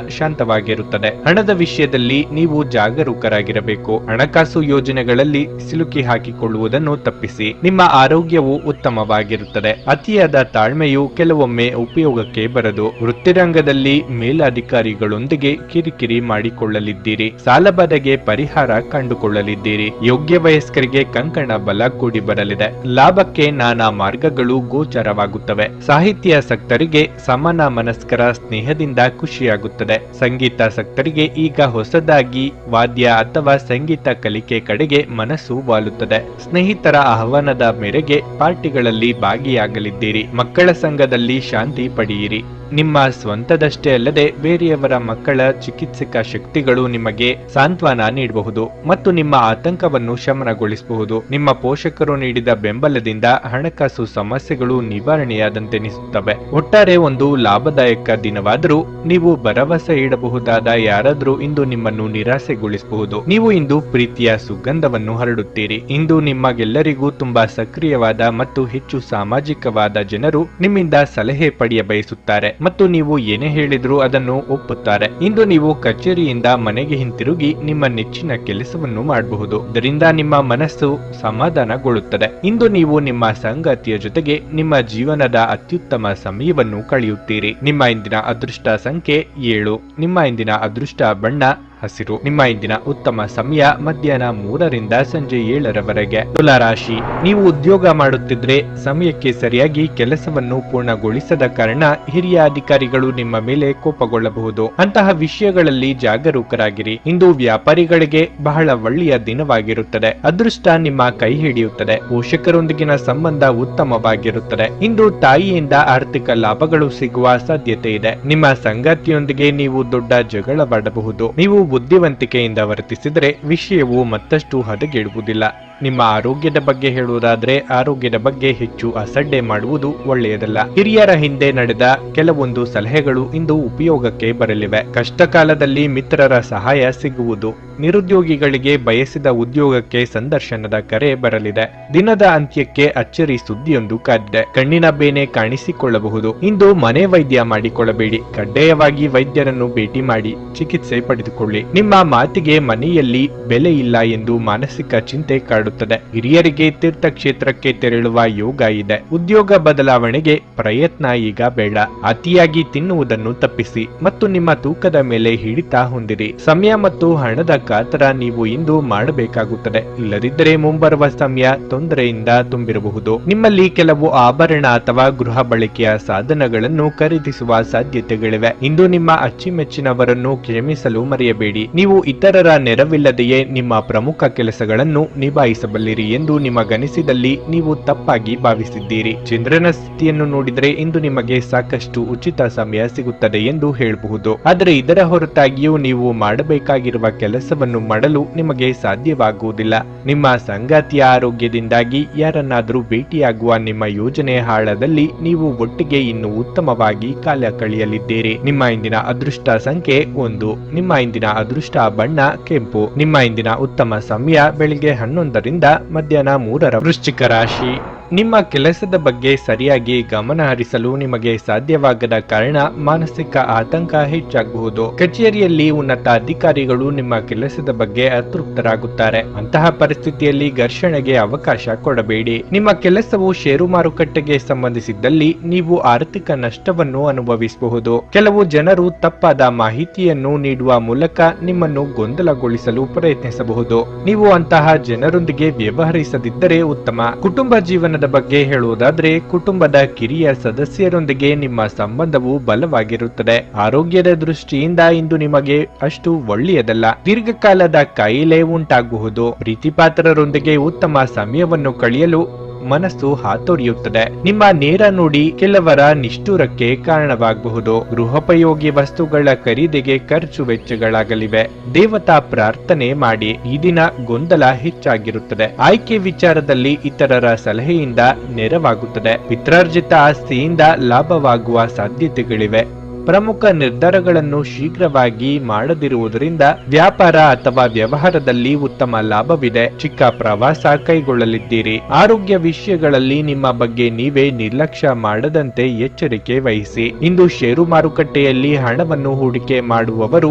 ಶಾಂತವಾಗಿರುತ್ತದೆ. ಹಣದ ವಿಷಯದಲ್ಲಿ ನೀವು ಜಾಗರೂಕರಾಗಿರಬೇಕು. ಹಣಕಾಸು ಯೋಜನೆಗಳಲ್ಲಿ ಸಿಲುಕಿ ಹಾಕಿಕೊಳ್ಳುವುದನ್ನು ತಪ್ಪಿಸಿ. ನಿಮ್ಮ ಆರೋಗ್ಯವು ಉತ್ತಮವಾಗಿರುತ್ತದೆ. ಅತಿಯಾದ ತಾಳ್ಮೆಯು ಕೆಲವೊಮ್ಮೆ ಉಪಯೋಗಕ್ಕೆ ಬರದು. ವೃತ್ತಿರಂಗದಲ್ಲಿ ಮೇಲಧಿಕಾರಿಗಳೊಂದಿಗೆ ಕಿರಿಕಿರಿ ಮಾಡಿಕೊಳ್ಳಲಿದ್ದೀರಿ. ಸಾಲಬಾಧೆಗೆ ಪರಿಹಾರ ಕಂಡುಕೊಳ್ಳಲಿದ್ದೀರಿ. ಯೋಗ್ಯ ವಯಸ್ಕರಿಗೆ ಕಂಕಣ ಬಲ ಕೂಡಿ ಬರಲಿದೆ. ಲಾಭಕ್ಕೆ ನಾನಾ ಮಾರ್ಗಗಳು ಗೋಚರವಾಗುತ್ತವೆ. ಸಾಹಿತ್ಯಾಸಕ್ತರಿಗೆ ಸಮಾನ ಮನಸ್ಕರ ಸ್ನೇಹದಿಂದ ಖುಷಿಯಾಗುತ್ತದೆ. ಸಂಗೀತಾಸಕ್ತರಿಗೆ ಈಗ ಹೊಸದಾಗಿ ವಾದ್ಯ ಅಥವಾ ಸಂಗೀತ ಕಲಿಕೆ ಕಡೆಗೆ ಮನಸ್ಸು ವಾಲುತ್ತದೆ. ಸ್ನೇಹಿತರ ಆಹ್ವಾನದ ಮೇರೆಗೆ ಪಾರ್ಟಿಗಳಲ್ಲಿ ಭಾಗಿಯಾಗಲಿದ್ದೀರಿ. ಮಕ್ಕಳ ಸಂಘದಲ್ಲಿ ಶಾಂತಿ ಪಡೆಯಿರಿ. ನಿಮ್ಮ ಸ್ವಂತದಷ್ಟೇ ಅಲ್ಲದೆ ಬೇರೆಯವರ ಮಕ್ಕಳ ಚಿಕಿತ್ಸಕ ಶಕ್ತಿಗಳು ನಿಮಗೆ ಸಾಂತ್ವನ ನೀಡಬಹುದು ಮತ್ತು ನಿಮ್ಮ ಆತಂಕವನ್ನು ಶಮನಗೊಳಿಸಬಹುದು. ನಿಮ್ಮ ಪೋಷಕರು ನೀಡಿದ ಬೆಂಬಲದಿಂದ ಹಣಕಾಸು ಸಮಸ್ಯೆಗಳು ನಿವಾರಣೆಯಾದಂತೆನಿಸುತ್ತವೆ. ಒಟ್ಟಾರೆ ಒಂದು ಲಾಭದಾಯಕ ದಿನವಾದರೂ ನೀವು ಭರವಸೆ ಇಡಬಹುದಾದ ಯಾರಾದರೂ ಇಂದು ನಿಮ್ಮನ್ನು ನಿರಾಸೆಗೊಳಿಸಬಹುದು. ನೀವು ಇಂದು ಪ್ರೀತಿಯ ಸುಗಂಧವನ್ನು ಹರಡುತ್ತೀರಿ. ಇಂದು ನಿಮಗೆಲ್ಲರಿಗೂ ತುಂಬಾ ಸಕ್ರಿಯವಾದ ಮತ್ತು ಹೆಚ್ಚು ಸಾಮಾಜಿಕವಾದ ಜನರು ನಿಮ್ಮಿಂದ ಸಲಹೆ ಪಡೆಯ ಬಯಸುತ್ತಾರೆ ಮತ್ತು ನೀವು ಏನೇ ಹೇಳಿದ್ರೂ ಅದನ್ನು ಒಪ್ಪುತ್ತಾರೆ. ಇಂದು ನೀವು ಕಚೇರಿಯಿಂದ ಮನೆಗೆ ಹಿಂತಿರುಗಿ ನಿಮ್ಮ ನೆಚ್ಚಿನ ಕೆಲಸವನ್ನು ಮಾಡಬಹುದು. ಇದರಿಂದ ನಿಮ್ಮ ಮನಸ್ಸು ಸಮಾಧಾನಗೊಳ್ಳುತ್ತದೆ. ಇಂದು ನೀವು ನಿಮ್ಮ ಸಂಗಾತಿಯ ಜೊತೆಗೆ ನಿಮ್ಮ ಜೀವನದ ಅತ್ಯುತ್ತಮ ಸಮಯವನ್ನು ಕಳೆಯುತ್ತೀರಿ. ನಿಮ್ಮ ಇಂದಿನ ಅದೃಷ್ಟ ಸಂಖ್ಯೆ 7. ನಿಮ್ಮ ಇಂದಿನ ಅದೃಷ್ಟ ಬಣ್ಣ ಹಸಿರು. ನಿಮ್ಮ ಇಂದಿನ ಉತ್ತಮ ಸಮಯ ಮಧ್ಯಾಹ್ನ 3ರಿಂದ ಸಂಜೆ 7ರವರೆಗೆ. ತುಲಾ ರಾಶಿ, ನೀವು ಉದ್ಯೋಗ ಮಾಡುತ್ತಿದ್ರೆ ಸಮಯಕ್ಕೆ ಸರಿಯಾಗಿ ಕೆಲಸವನ್ನು ಪೂರ್ಣಗೊಳಿಸದ ಕಾರಣ ಹಿರಿಯ ಅಧಿಕಾರಿಗಳು ನಿಮ್ಮ ಮೇಲೆ ಕೋಪಗೊಳ್ಳಬಹುದು. ಅಂತಹ ವಿಷಯಗಳಲ್ಲಿ ಜಾಗರೂಕರಾಗಿರಿ. ಇಂದು ವ್ಯಾಪಾರಿಗಳಿಗೆ ಬಹಳ ಒಳ್ಳೆಯ ದಿನವಾಗಿರುತ್ತದೆ. ಅದೃಷ್ಟ ನಿಮ್ಮ ಕೈ ಹಿಡಿಯುತ್ತದೆ. ಪೋಷಕರೊಂದಿಗಿನ ಸಂಬಂಧ ಉತ್ತಮವಾಗಿರುತ್ತದೆ. ಇಂದು ತಾಯಿಯಿಂದ ಆರ್ಥಿಕ ಲಾಭಗಳು ಸಿಗುವ ಸಾಧ್ಯತೆ ಇದೆ. ನಿಮ್ಮ ಸಂಗಾತಿಯೊಂದಿಗೆ ನೀವು ದೊಡ್ಡ ಜಗಳವಾಡಬಹುದು. ನೀವು ಬುದ್ಧಿವಂತಿಕೆಯಿಂದ ವರ್ತಿಸಿದರೆ ವಿಷಯವು ಮತ್ತಷ್ಟು ಹದಗೆಡುವುದಿಲ್ಲ. ನಿಮ್ಮ ಆರೋಗ್ಯದ ಬಗ್ಗೆ ಹೇಳುವುದಾದ್ರೆ ಆರೋಗ್ಯದ ಬಗ್ಗೆ ಹೆಚ್ಚು ಅಸಡ್ಡೆ ಮಾಡುವುದು ಒಳ್ಳೆಯದಲ್ಲ. ಹಿರಿಯರ ಹಿಂದೆ ನಡೆದ ಕೆಲವೊಂದು ಸಲಹೆಗಳು ಇಂದು ಉಪಯೋಗಕ್ಕೆ ಬರಲಿವೆ. ಕಷ್ಟ ಕಾಲದಲ್ಲಿ ಮಿತ್ರರ ಸಹಾಯ ಸಿಗುವುದು. ನಿರುದ್ಯೋಗಿಗಳಿಗೆ ಬಯಸಿದ ಉದ್ಯೋಗಕ್ಕೆ ಸಂದರ್ಶನದ ಕರೆ ಬರಲಿದೆ. ದಿನದ ಅಂತ್ಯಕ್ಕೆ ಅಚ್ಚರಿ ಸುದ್ದಿಯೊಂದು ಕಾದಿದೆ. ಕಣ್ಣಿನ ಬೇನೆ ಕಾಣಿಸಿಕೊಳ್ಳಬಹುದು. ಇಂದು ಮನೆ ವೈದ್ಯ ಮಾಡಿಕೊಳ್ಳಬೇಡಿ. ಕಡ್ಡಾಯವಾಗಿ ವೈದ್ಯರನ್ನು ಭೇಟಿ ಮಾಡಿ ಚಿಕಿತ್ಸೆ ಪಡೆದುಕೊಳ್ಳಿ. ನಿಮ್ಮ ಮಾತಿಗೆ ಮನೆಯಲ್ಲಿ ಬೆಲೆ ಇಲ್ಲ ಎಂದು ಮಾನಸಿಕ ಚಿಂತೆ ಕಾಡುತ್ತದೆ. ಹಿರಿಯರಿಗೆ ತೀರ್ಥಕ್ಷೇತ್ರಕ್ಕೆ ತೆರಳುವ ಯೋಗ ಇದೆ. ಉದ್ಯೋಗ ಬದಲಾವಣೆಗೆ ಪ್ರಯತ್ನ ಈಗ ಬೇಡ. ಅತಿಯಾಗಿ ತಿನ್ನುವುದನ್ನು ತಪ್ಪಿಸಿ ಮತ್ತು ನಿಮ್ಮ ತೂಕದ ಮೇಲೆ ಹಿಡಿತ ಹೊಂದಿರಿ. ಸಮಯ ಮತ್ತು ಹಣದ ಕಾತರ ನೀವು ಇಂದು ಮಾಡಬೇಕಾಗುತ್ತದೆ. ಇಲ್ಲದಿದ್ದರೆ ಮುಂಬರುವ ಸಮಯ ತೊಂದರೆಯಿಂದ ತುಂಬಿರಬಹುದು. ನಿಮ್ಮಲ್ಲಿ ಕೆಲವು ಆಭರಣ ಅಥವಾ ಗೃಹ ಬಳಕೆಯ ಸಾಧನಗಳನ್ನು ಖರೀದಿಸುವ ಸಾಧ್ಯತೆಗಳಿವೆ. ಇಂದು ನಿಮ್ಮ ಅಚ್ಚುಮೆಚ್ಚಿನವರನ್ನು ಕ್ಷಮಿಸಲು ಮರೆಯಬೇಡಿ. ಮಾಡಬೇಡಿ. ನೀವು ಇತರರ ನೆರವಿಲ್ಲದೆಯೇ ನಿಮ್ಮ ಪ್ರಮುಖ ಕೆಲಸಗಳನ್ನು ನಿಭಾಯಿಸಬಲ್ಲಿರಿ ಎಂದು ನಿಮಗನಿಸಿದಲ್ಲಿ ನೀವು ತಪ್ಪಾಗಿ ಭಾವಿಸಿದ್ದೀರಿ. ಚಂದ್ರನ ಸ್ಥಿತಿಯನ್ನು ನೋಡಿದರೆ ಇಂದು ನಿಮಗೆ ಸಾಕಷ್ಟು ಉಚಿತ ಸಮಯ ಸಿಗುತ್ತದೆ ಎಂದು ಹೇಳಬಹುದು. ಆದರೆ ಇದರ ಹೊರತಾಗಿಯೂ ನೀವು ಮಾಡಬೇಕಾಗಿರುವ ಕೆಲಸವನ್ನು ಮಾಡಲು ನಿಮಗೆ ಸಾಧ್ಯವಾಗುವುದಿಲ್ಲ. ನಿಮ್ಮ ಸಂಗಾತಿಯ ಆರೋಗ್ಯದಿಂದಾಗಿ ಯಾರನ್ನಾದರೂ ಭೇಟಿಯಾಗುವ ನಿಮ್ಮ ಯೋಜನೆ ಹಾಳದಲ್ಲಿ ನೀವು ಒಟ್ಟಿಗೆ ಇನ್ನು ಉತ್ತಮವಾಗಿ ಕಾಲ ಕಳೆಯಲಿದ್ದೀರಿ. ನಿಮ್ಮ ಇಂದಿನ ಅದೃಷ್ಟ ಸಂಖ್ಯೆ 1. ನಿಮ್ಮ ಇಂದಿನ ಅದೃಷ್ಟ ಬಣ್ಣ ಕೆಂಪು. ನಿಮ್ಮ ಇಂದಿನ ಉತ್ತಮ ಸಮಯ ಬೆಳಿಗ್ಗೆ 11ರಿಂದ ಮಧ್ಯಾಹ್ನ 3. ವೃಶ್ಚಿಕ ರಾಶಿ. ನಿಮ್ಮ ಕೆಲಸದ ಬಗ್ಗೆ ಸರಿಯಾಗಿ ಗಮನ ಹರಿಸಲು ನಿಮಗೆ ಸಾಧ್ಯವಾಗದ ಕಾರಣ ಮಾನಸಿಕ ಆತಂಕ ಹೆಚ್ಚಾಗಬಹುದು. ಕಚೇರಿಯಲ್ಲಿ ಉನ್ನತ ಅಧಿಕಾರಿಗಳು ನಿಮ್ಮ ಕೆಲಸದ ಬಗ್ಗೆ ಅತೃಪ್ತರಾಗುತ್ತಾರೆ. ಅಂತಹ ಪರಿಸ್ಥಿತಿಯಲ್ಲಿ ಘರ್ಷಣೆಗೆ ಅವಕಾಶ ಕೊಡಬೇಡಿ. ನಿಮ್ಮ ಕೆಲಸವು ಷೇರು ಮಾರುಕಟ್ಟೆಗೆ ಸಂಬಂಧಿಸಿದ್ದಲ್ಲಿ ನೀವು ಆರ್ಥಿಕ ನಷ್ಟವನ್ನು ಅನುಭವಿಸಬಹುದು. ಕೆಲವು ಜನರು ತಪ್ಪಾದ ಮಾಹಿತಿಯನ್ನು ನೀಡುವ ಮೂಲಕ ನಿಮ್ಮನ್ನು ಗೊಂದಲಗೊಳಿಸಲು ಪ್ರಯತ್ನಿಸಬಹುದು. ನೀವು ಅಂತಹ ಜನರೊಂದಿಗೆ ವ್ಯವಹರಿಸದಿದ್ದರೆ ಉತ್ತಮ. ಕುಟುಂಬ ಜೀವನ ಬಗ್ಗೆ ಹೇಳುವುದಾದ್ರೆ, ಕುಟುಂಬದ ಕಿರಿಯ ಸದಸ್ಯರೊಂದಿಗೆ ನಿಮ್ಮ ಸಂಬಂಧವು ಬಲವಾಗಿರುತ್ತದೆ. ಆರೋಗ್ಯದ ದೃಷ್ಟಿಯಿಂದ ಇಂದು ನಿಮಗೆ ಅಷ್ಟು ಒಳ್ಳೆಯದಲ್ಲ. ದೀರ್ಘಕಾಲದ ಕಾಯಿಲೆ ಉಂಟಾಗಬಹುದು. ಪ್ರೀತಿಪಾತ್ರರೊಂದಿಗೆ ಉತ್ತಮ ಸಮಯವನ್ನು ಕಳೆಯಲು ಮನಸ್ಸು ಹಾತೊರೆಯುತ್ತದೆ. ನಿಮ್ಮ ನೇರ ನುಡಿ ಕೆಲವರ ನಿಷ್ಠುರಕ್ಕೆ ಕಾರಣವಾಗಬಹುದು. ಗೃಹೋಪಯೋಗಿ ವಸ್ತುಗಳ ಖರೀದಿಗೆ ಖರ್ಚು ವೆಚ್ಚಗಳಾಗಲಿವೆ. ದೇವತಾ ಪ್ರಾರ್ಥನೆ ಮಾಡಿ. ಈ ದಿನ ಗೊಂದಲ ಹೆಚ್ಚಾಗಿರುತ್ತದೆ. ಆಯ್ಕೆ ವಿಚಾರದಲ್ಲಿ ಇತರರ ಸಲಹೆಯಿಂದ ನೆರವಾಗುತ್ತದೆ. ಪಿತ್ರಾರ್ಜಿತ ಆಸ್ತಿಯಿಂದ ಲಾಭವಾಗುವ ಸಾಧ್ಯತೆಗಳಿವೆ. ಪ್ರಮುಖ ನಿರ್ಧಾರಗಳನ್ನು ಶೀಘ್ರವಾಗಿ ಮಾಡದಿರುವುದರಿಂದ ವ್ಯಾಪಾರ ಅಥವಾ ವ್ಯವಹಾರದಲ್ಲಿ ಉತ್ತಮ ಲಾಭವಿದೆ. ಚಿಕ್ಕ ಪ್ರವಾಸ ಕೈಗೊಳ್ಳಲಿದ್ದೀರಿ. ಆರೋಗ್ಯ ವಿಷಯಗಳಲ್ಲಿ ನಿಮ್ಮ ಬಗ್ಗೆ ನೀವೇ ನಿರ್ಲಕ್ಷ್ಯ ಮಾಡದಂತೆ ಎಚ್ಚರಿಕೆ ವಹಿಸಿ. ಇಂದು ಷೇರು ಮಾರುಕಟ್ಟೆಯಲ್ಲಿ ಹಣವನ್ನು ಹೂಡಿಕೆ ಮಾಡುವವರು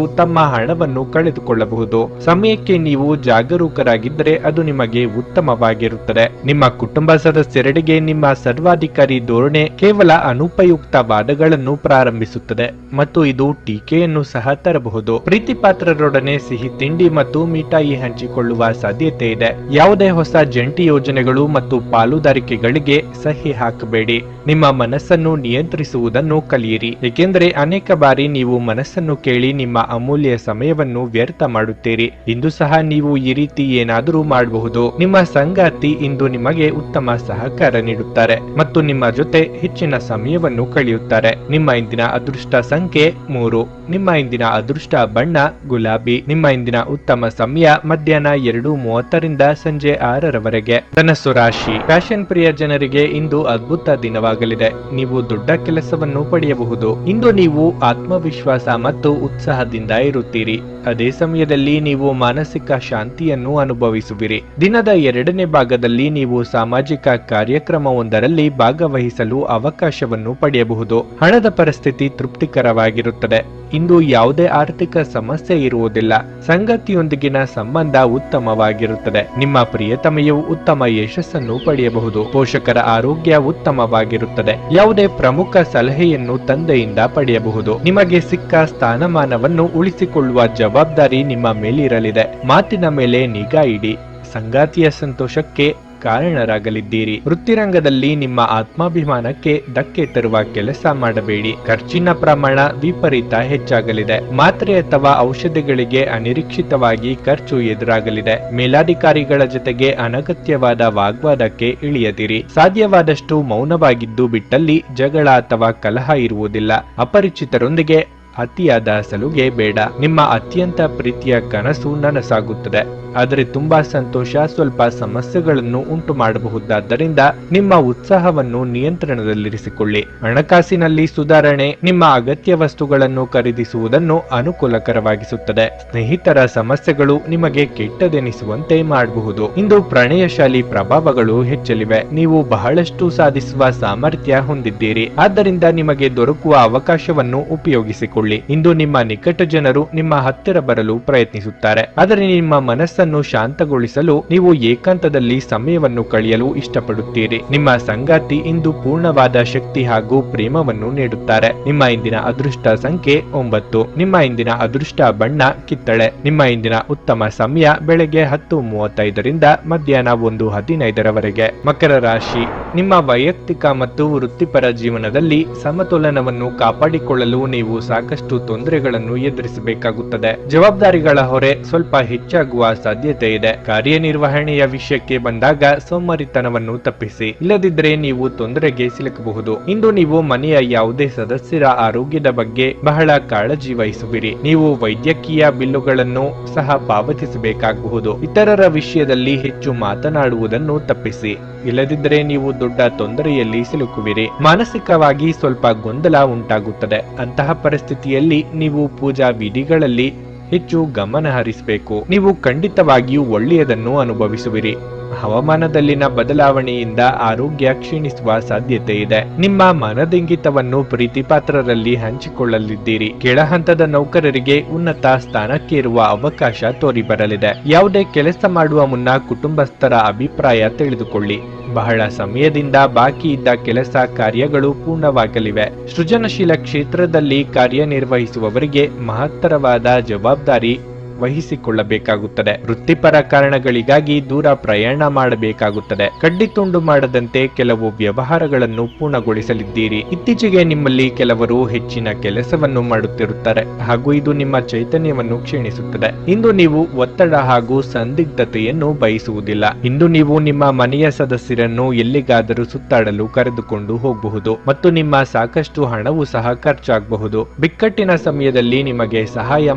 ತಮ್ಮ ಹಣವನ್ನು ಕಳೆದುಕೊಳ್ಳಬಹುದು. ಸಮಯಕ್ಕೆ ನೀವು ಜಾಗರೂಕರಾಗಿದ್ದರೆ ಅದು ನಿಮಗೆ ಉತ್ತಮವಾಗಿರುತ್ತದೆ. ನಿಮ್ಮ ಕುಟುಂಬ ಸದಸ್ಯರೆಡೆಗೆ ನಿಮ್ಮ ಸರ್ವಾಧಿಕಾರಿ ಧೋರಣೆ ಕೇವಲ ಅನುಪಯುಕ್ತ ವಾದಗಳನ್ನು ಪ್ರಾರಂಭಿಸುತ್ತದೆ ಮತ್ತು ಇದು ಟೀಕೆಯನ್ನು ಸಹ ತರಬಹುದು. ಪ್ರೀತಿಪಾತ್ರರೊಡನೆ ಸಿಹಿ ತಿಂಡಿ ಮತ್ತು ಮಿಠಾಯಿ ಹಂಚಿಕೊಳ್ಳುವ ಸಾಧ್ಯತೆ ಇದೆ. ಯಾವುದೇ ಹೊಸ ಜಂಟಿ ಯೋಜನೆಗಳು ಮತ್ತು ಪಾಲುದಾರಿಕೆಗಳಿಗೆ ಸಹಿ ಹಾಕಬೇಡಿ. ನಿಮ್ಮ ಮನಸ್ಸನ್ನು ನಿಯಂತ್ರಿಸುವುದನ್ನು ಕಲಿಯಿರಿ, ಏಕೆಂದರೆ ಅನೇಕ ಬಾರಿ ನೀವು ಮನಸ್ಸನ್ನು ಕೇಳಿ ನಿಮ್ಮ ಅಮೂಲ್ಯ ಸಮಯವನ್ನು ವ್ಯರ್ಥ ಮಾಡುತ್ತೀರಿ. ಇಂದು ಸಹ ನೀವು ಈ ರೀತಿ ಏನಾದರೂ ಮಾಡಬಹುದು. ನಿಮ್ಮ ಸಂಗಾತಿ ಇಂದು ನಿಮಗೆ ಉತ್ತಮ ಸಹಕಾರ ನೀಡುತ್ತಾರೆ ಮತ್ತು ನಿಮ್ಮ ಜೊತೆ ಹೆಚ್ಚಿನ ಸಮಯವನ್ನು ಕಳೆಯುತ್ತಾರೆ. ನಿಮ್ಮ ಇಂದಿನ ಅದೃಷ್ಟ ಸಂಖ್ಯೆ 3. ನಿಮ್ಮ ಇಂದಿನ ಅದೃಷ್ಟ ಬಣ್ಣ ಗುಲಾಬಿ. ನಿಮ್ಮ ಇಂದಿನ ಉತ್ತಮ ಸಮಯ ಮಧ್ಯಾಹ್ನ 2:30ರಿಂದ ಸಂಜೆ 6ರವರೆಗೆ. ಧನಸ್ಸು ರಾಶಿ. ಫ್ಯಾಷನ್ ಪ್ರಿಯ ಜನರಿಗೆ ಇಂದು ಅದ್ಭುತ ದಿನವಾಗಲಿದೆ. ನೀವು ದೊಡ್ಡ ಕೆಲಸವನ್ನು ಪಡೆಯಬಹುದು. ಇಂದು ನೀವು ಆತ್ಮವಿಶ್ವಾಸ ಮತ್ತು ಉತ್ಸಾಹದಿಂದ ಇರುತ್ತೀರಿ. ಅದೇ ಸಮಯದಲ್ಲಿ ನೀವು ಮಾನಸಿಕ ಶಾಂತಿಯನ್ನು ಅನುಭವಿಸುವಿರಿ. ದಿನದ 2ನೇ ಭಾಗದಲ್ಲಿ ನೀವು ಸಾಮಾಜಿಕ ಕಾರ್ಯಕ್ರಮವೊಂದರಲ್ಲಿ ಭಾಗವಹಿಸಲು ಅವಕಾಶವನ್ನು ಪಡೆಯಬಹುದು. ಹಣದ ಪರಿಸ್ಥಿತಿ ತೃಪ್ತಿಕರವಾಗಿರುತ್ತದೆ. ಇಂದು ಯಾವುದೇ ಆರ್ಥಿಕ ಸಮಸ್ಯೆ ಇರುವುದಿಲ್ಲ. ಸಂಗಾತಿಯೊಂದಿಗಿನ ಸಂಬಂಧ ಉತ್ತಮವಾಗಿರುತ್ತದೆ. ನಿಮ್ಮ ಪ್ರಿಯತಮೆಯು ಉತ್ತಮ ಯಶಸ್ಸನ್ನು ಪಡೆಯಬಹುದು. ಪೋಷಕರ ಆರೋಗ್ಯ ಉತ್ತಮವಾಗಿರುತ್ತದೆ. ಯಾವುದೇ ಪ್ರಮುಖ ಸಲಹೆಯನ್ನು ತಂದೆಯಿಂದ ಪಡೆಯಬಹುದು. ನಿಮಗೆ ಸಿಕ್ಕ ಸ್ಥಾನಮಾನವನ್ನು ಉಳಿಸಿಕೊಳ್ಳುವ ಜವಾಬ್ದಾರಿ ನಿಮ್ಮ ಮೇಲಿರಲಿದೆ. ಮಾತಿನ ಮೇಲೆ ನಿಗಾ ಇಡಿ. ಸಂಗಾತಿಯ ಸಂತೋಷಕ್ಕೆ ಕಾರಣರಾಗಲಿದ್ದೀರಿ. ವೃತ್ತಿರಂಗದಲ್ಲಿ ನಿಮ್ಮ ಆತ್ಮಾಭಿಮಾನಕ್ಕೆ ಧಕ್ಕೆ ತರುವ ಕೆಲಸ ಮಾಡಬೇಡಿ. ಖರ್ಚಿನ ಪ್ರಮಾಣ ವಿಪರೀತ ಹೆಚ್ಚಾಗಲಿದೆ. ಮಾತ್ರೆ ಅಥವಾ ಔಷಧಿಗಳಿಗೆ ಅನಿರೀಕ್ಷಿತವಾಗಿ ಖರ್ಚು ಎದುರಾಗಲಿದೆ. ಮೇಲಾಧಿಕಾರಿಗಳ ಜೊತೆಗೆ ಅನಗತ್ಯವಾದ ವಾಗ್ವಾದಕ್ಕೆ ಇಳಿಯದಿರಿ. ಸಾಧ್ಯವಾದಷ್ಟು ಮೌನವಾಗಿದ್ದು ಬಿಟ್ಟಲ್ಲಿ ಜಗಳ ಅಥವಾ ಕಲಹ ಇರುವುದಿಲ್ಲ. ಅಪರಿಚಿತರೊಂದಿಗೆ ಅತಿಯಾದ ಸಲುಗೆ ಬೇಡ. ನಿಮ್ಮ ಅತ್ಯಂತ ಪ್ರೀತಿಯ ಕನಸು ನನಸಾಗುತ್ತದೆ. ಆದರೆ ತುಂಬಾ ಸಂತೋಷ ಸ್ವಲ್ಪ ಸಮಸ್ಯೆಗಳನ್ನು ಉಂಟು ಮಾಡಬಹುದಾದ್ದರಿಂದ ನಿಮ್ಮ ಉತ್ಸಾಹವನ್ನು ನಿಯಂತ್ರಣದಲ್ಲಿರಿಸಿಕೊಳ್ಳಿ. ಹಣಕಾಸಿನಲ್ಲಿ ಸುಧಾರಣೆ ನಿಮ್ಮ ಅಗತ್ಯ ವಸ್ತುಗಳನ್ನು ಖರೀದಿಸುವುದನ್ನು ಅನುಕೂಲಕರವಾಗಿಸುತ್ತದೆ. ಸ್ನೇಹಿತರ ಸಮಸ್ಯೆಗಳು ನಿಮಗೆ ಕೆಟ್ಟದೆನಿಸುವಂತೆ ಮಾಡಬಹುದು. ಇಂದು ಪ್ರಣಯಶಾಲಿ ಪ್ರಭಾವಗಳು ಹೆಚ್ಚಲಿವೆ. ನೀವು ಬಹಳಷ್ಟು ಸಾಧಿಸುವ ಸಾಮರ್ಥ್ಯ ಹೊಂದಿದ್ದೀರಿ. ಆದ್ದರಿಂದ ನಿಮಗೆ ದೊರಕುವ ಅವಕಾಶವನ್ನು ಉಪಯೋಗಿಸಿಕೊಳ್ಳಿ. ಇಂದು ನಿಮ್ಮ ನಿಕಟ ಜನರು ನಿಮ್ಮ ಹತ್ತಿರ ಬರಲು ಪ್ರಯತ್ನಿಸುತ್ತಾರೆ. ಆದರೆ ನಿಮ್ಮ ಮನಸ್ಸನ್ನು ಶಾಂತಗೊಳಿಸಲು ನೀವು ಏಕಾಂತದಲ್ಲಿ ಸಮಯವನ್ನು ಕಳೆಯಲು ಇಷ್ಟಪಡುತ್ತೀರಿ. ನಿಮ್ಮ ಸಂಗಾತಿ ಇಂದು ಪೂರ್ಣವಾದ ಶಕ್ತಿ ಹಾಗೂ ಪ್ರೇಮವನ್ನು ನೀಡುತ್ತಾರೆ. ನಿಮ್ಮ ಇಂದಿನ ಅದೃಷ್ಟ ಸಂಖ್ಯೆ 9. ನಿಮ್ಮ ಇಂದಿನ ಅದೃಷ್ಟ ಬಣ್ಣ ಕಿತ್ತಳೆ. ನಿಮ್ಮ ಇಂದಿನ ಉತ್ತಮ ಸಮಯ ಬೆಳಗ್ಗೆ 10:35ರಿಂದ ಮಧ್ಯಾಹ್ನ 1:15ರವರೆಗೆ. ಮಕರ ರಾಶಿ. ನಿಮ್ಮ ವೈಯಕ್ತಿಕ ಮತ್ತು ವೃತ್ತಿಪರ ಜೀವನದಲ್ಲಿ ಸಮತೋಲನವನ್ನು ಕಾಪಾಡಿಕೊಳ್ಳಲು ನೀವು ಸಾಕಷ್ಟು ತೊಂದರೆಗಳನ್ನು ಎದುರಿಸಬೇಕಾಗುತ್ತದೆ. ಜವಾಬ್ದಾರಿಗಳ ಹೊರೆ ಸ್ವಲ್ಪ ಹೆಚ್ಚಾಗುವ ಸಾಧ್ಯತೆ ಇದೆ. ಕಾರ್ಯನಿರ್ವಹಣೆಯ ವಿಷಯಕ್ಕೆ ಬಂದಾಗ ಸೋಮಾರಿತನವನ್ನು ತಪ್ಪಿಸಿ, ಇಲ್ಲದಿದ್ದರೆ ನೀವು ತೊಂದರೆಗೆ ಸಿಲುಕಬಹುದು. ಇಂದು ನೀವು ಮನೆಯ ಯಾವುದೇ ಸದಸ್ಯರ ಆರೋಗ್ಯದ ಬಗ್ಗೆ ಬಹಳ ಕಾಳಜಿ ವಹಿಸುವಿರಿ. ನೀವು ವೈದ್ಯಕೀಯ ಬಿಲ್ಲುಗಳನ್ನು ಸಹ ಪಾವತಿಸಬೇಕಾಗಬಹುದು. ಇತರರ ವಿಷಯದಲ್ಲಿ ಹೆಚ್ಚು ಮಾತನಾಡುವುದನ್ನು ತಪ್ಪಿಸಿ, ಇಲ್ಲದಿದ್ದರೆ ನೀವು ದೊಡ್ಡ ತೊಂದರೆಯಲ್ಲಿ ಸಿಲುಕುವಿರಿ. ಮಾನಸಿಕವಾಗಿ ಸ್ವಲ್ಪ ಗೊಂದಲ ಉಂಟಾಗುತ್ತದೆ. ಅಂತಹ ಪರಿಸ್ಥಿತಿಯಲ್ಲಿ ನೀವು ಪೂಜಾ ವಿಧಿಗಳಲ್ಲಿ ಹೆಚ್ಚು ಗಮನ ಹರಿಸಬೇಕು. ನೀವು ಖಂಡಿತವಾಗಿಯೂ ಒಳ್ಳೆಯದನ್ನು ಅನುಭವಿಸುವಿರಿ. ಹವಾಮಾನದಲ್ಲಿನ ಬದಲಾವಣೆಯಿಂದ ಆರೋಗ್ಯ ಕ್ಷೀಣಿಸುವ ಸಾಧ್ಯತೆ ಇದೆ. ನಿಮ್ಮ ಮನದಿಂಗಿತವನ್ನು ಪ್ರೀತಿಪಾತ್ರರಲ್ಲಿ ಹಂಚಿಕೊಳ್ಳಲಿದ್ದೀರಿ. ಕೆಳಹಂತದ ನೌಕರರಿಗೆ ಉನ್ನತ ಸ್ಥಾನಕ್ಕೇರುವ ಅವಕಾಶ ತೋರಿಬರಲಿದೆ. ಯಾವುದೇ ಕೆಲಸ ಮಾಡುವ ಮುನ್ನ ಕುಟುಂಬಸ್ಥರ ಅಭಿಪ್ರಾಯ ತಿಳಿದುಕೊಳ್ಳಿ. ಬಹಳ ಸಮಯದಿಂದ ಬಾಕಿ ಇದ್ದ ಕೆಲಸ ಕಾರ್ಯಗಳು ಪೂರ್ಣವಾಗಲಿವೆ. ಸೃಜನಶೀಲ ಕ್ಷೇತ್ರದಲ್ಲಿ ಕಾರ್ಯನಿರ್ವಹಿಸುವವರಿಗೆ ಮಹತ್ತರವಾದ ಜವಾಬ್ದಾರಿ ವಹಿಸಿಕೊಳ್ಳಬೇಕಾಗುತ್ತದೆ. ವೃತ್ತಿಪರ ಕಾರಣಗಳಿಗಾಗಿ ದೂರ ಪ್ರಯಾಣ ಮಾಡಬೇಕಾಗುತ್ತದೆ. ಕಡ್ಡಿ ತುಂಡು ಮಾಡದಂತೆ ಕೆಲವು ವ್ಯವಹಾರಗಳನ್ನು ಪೂರ್ಣಗೊಳಿಸಲಿದ್ದೀರಿ. ಇತ್ತೀಚೆಗೆ ನಿಮ್ಮಲ್ಲಿ ಕೆಲವರು ಹೆಚ್ಚಿನ ಕೆಲಸವನ್ನು ಮಾಡುತ್ತಿರುತ್ತಾರೆ ಹಾಗೂ ಇದು ನಿಮ್ಮ ಚೈತನ್ಯವನ್ನು ಕ್ಷೀಣಿಸುತ್ತದೆ. ಇಂದು ನೀವು ಒತ್ತಡ ಹಾಗೂ ಸಂದಿಗ್ಧತೆಯನ್ನು ಬಯಸುವುದಿಲ್ಲ. ಇಂದು ನೀವು ನಿಮ್ಮ ಮನೆಯ ಸದಸ್ಯರನ್ನು ಎಲ್ಲಿಗಾದರೂ ಸುತ್ತಾಡಲು ಕರೆದುಕೊಂಡು ಹೋಗಬಹುದು ಮತ್ತು ನಿಮ್ಮ ಸಾಕಷ್ಟು ಹಣವೂ ಸಹ ಖರ್ಚಾಗಬಹುದು. ಬಿಕ್ಕಟ್ಟಿನ ಸಮಯದಲ್ಲಿ ನಿಮಗೆ ಸಹಾಯ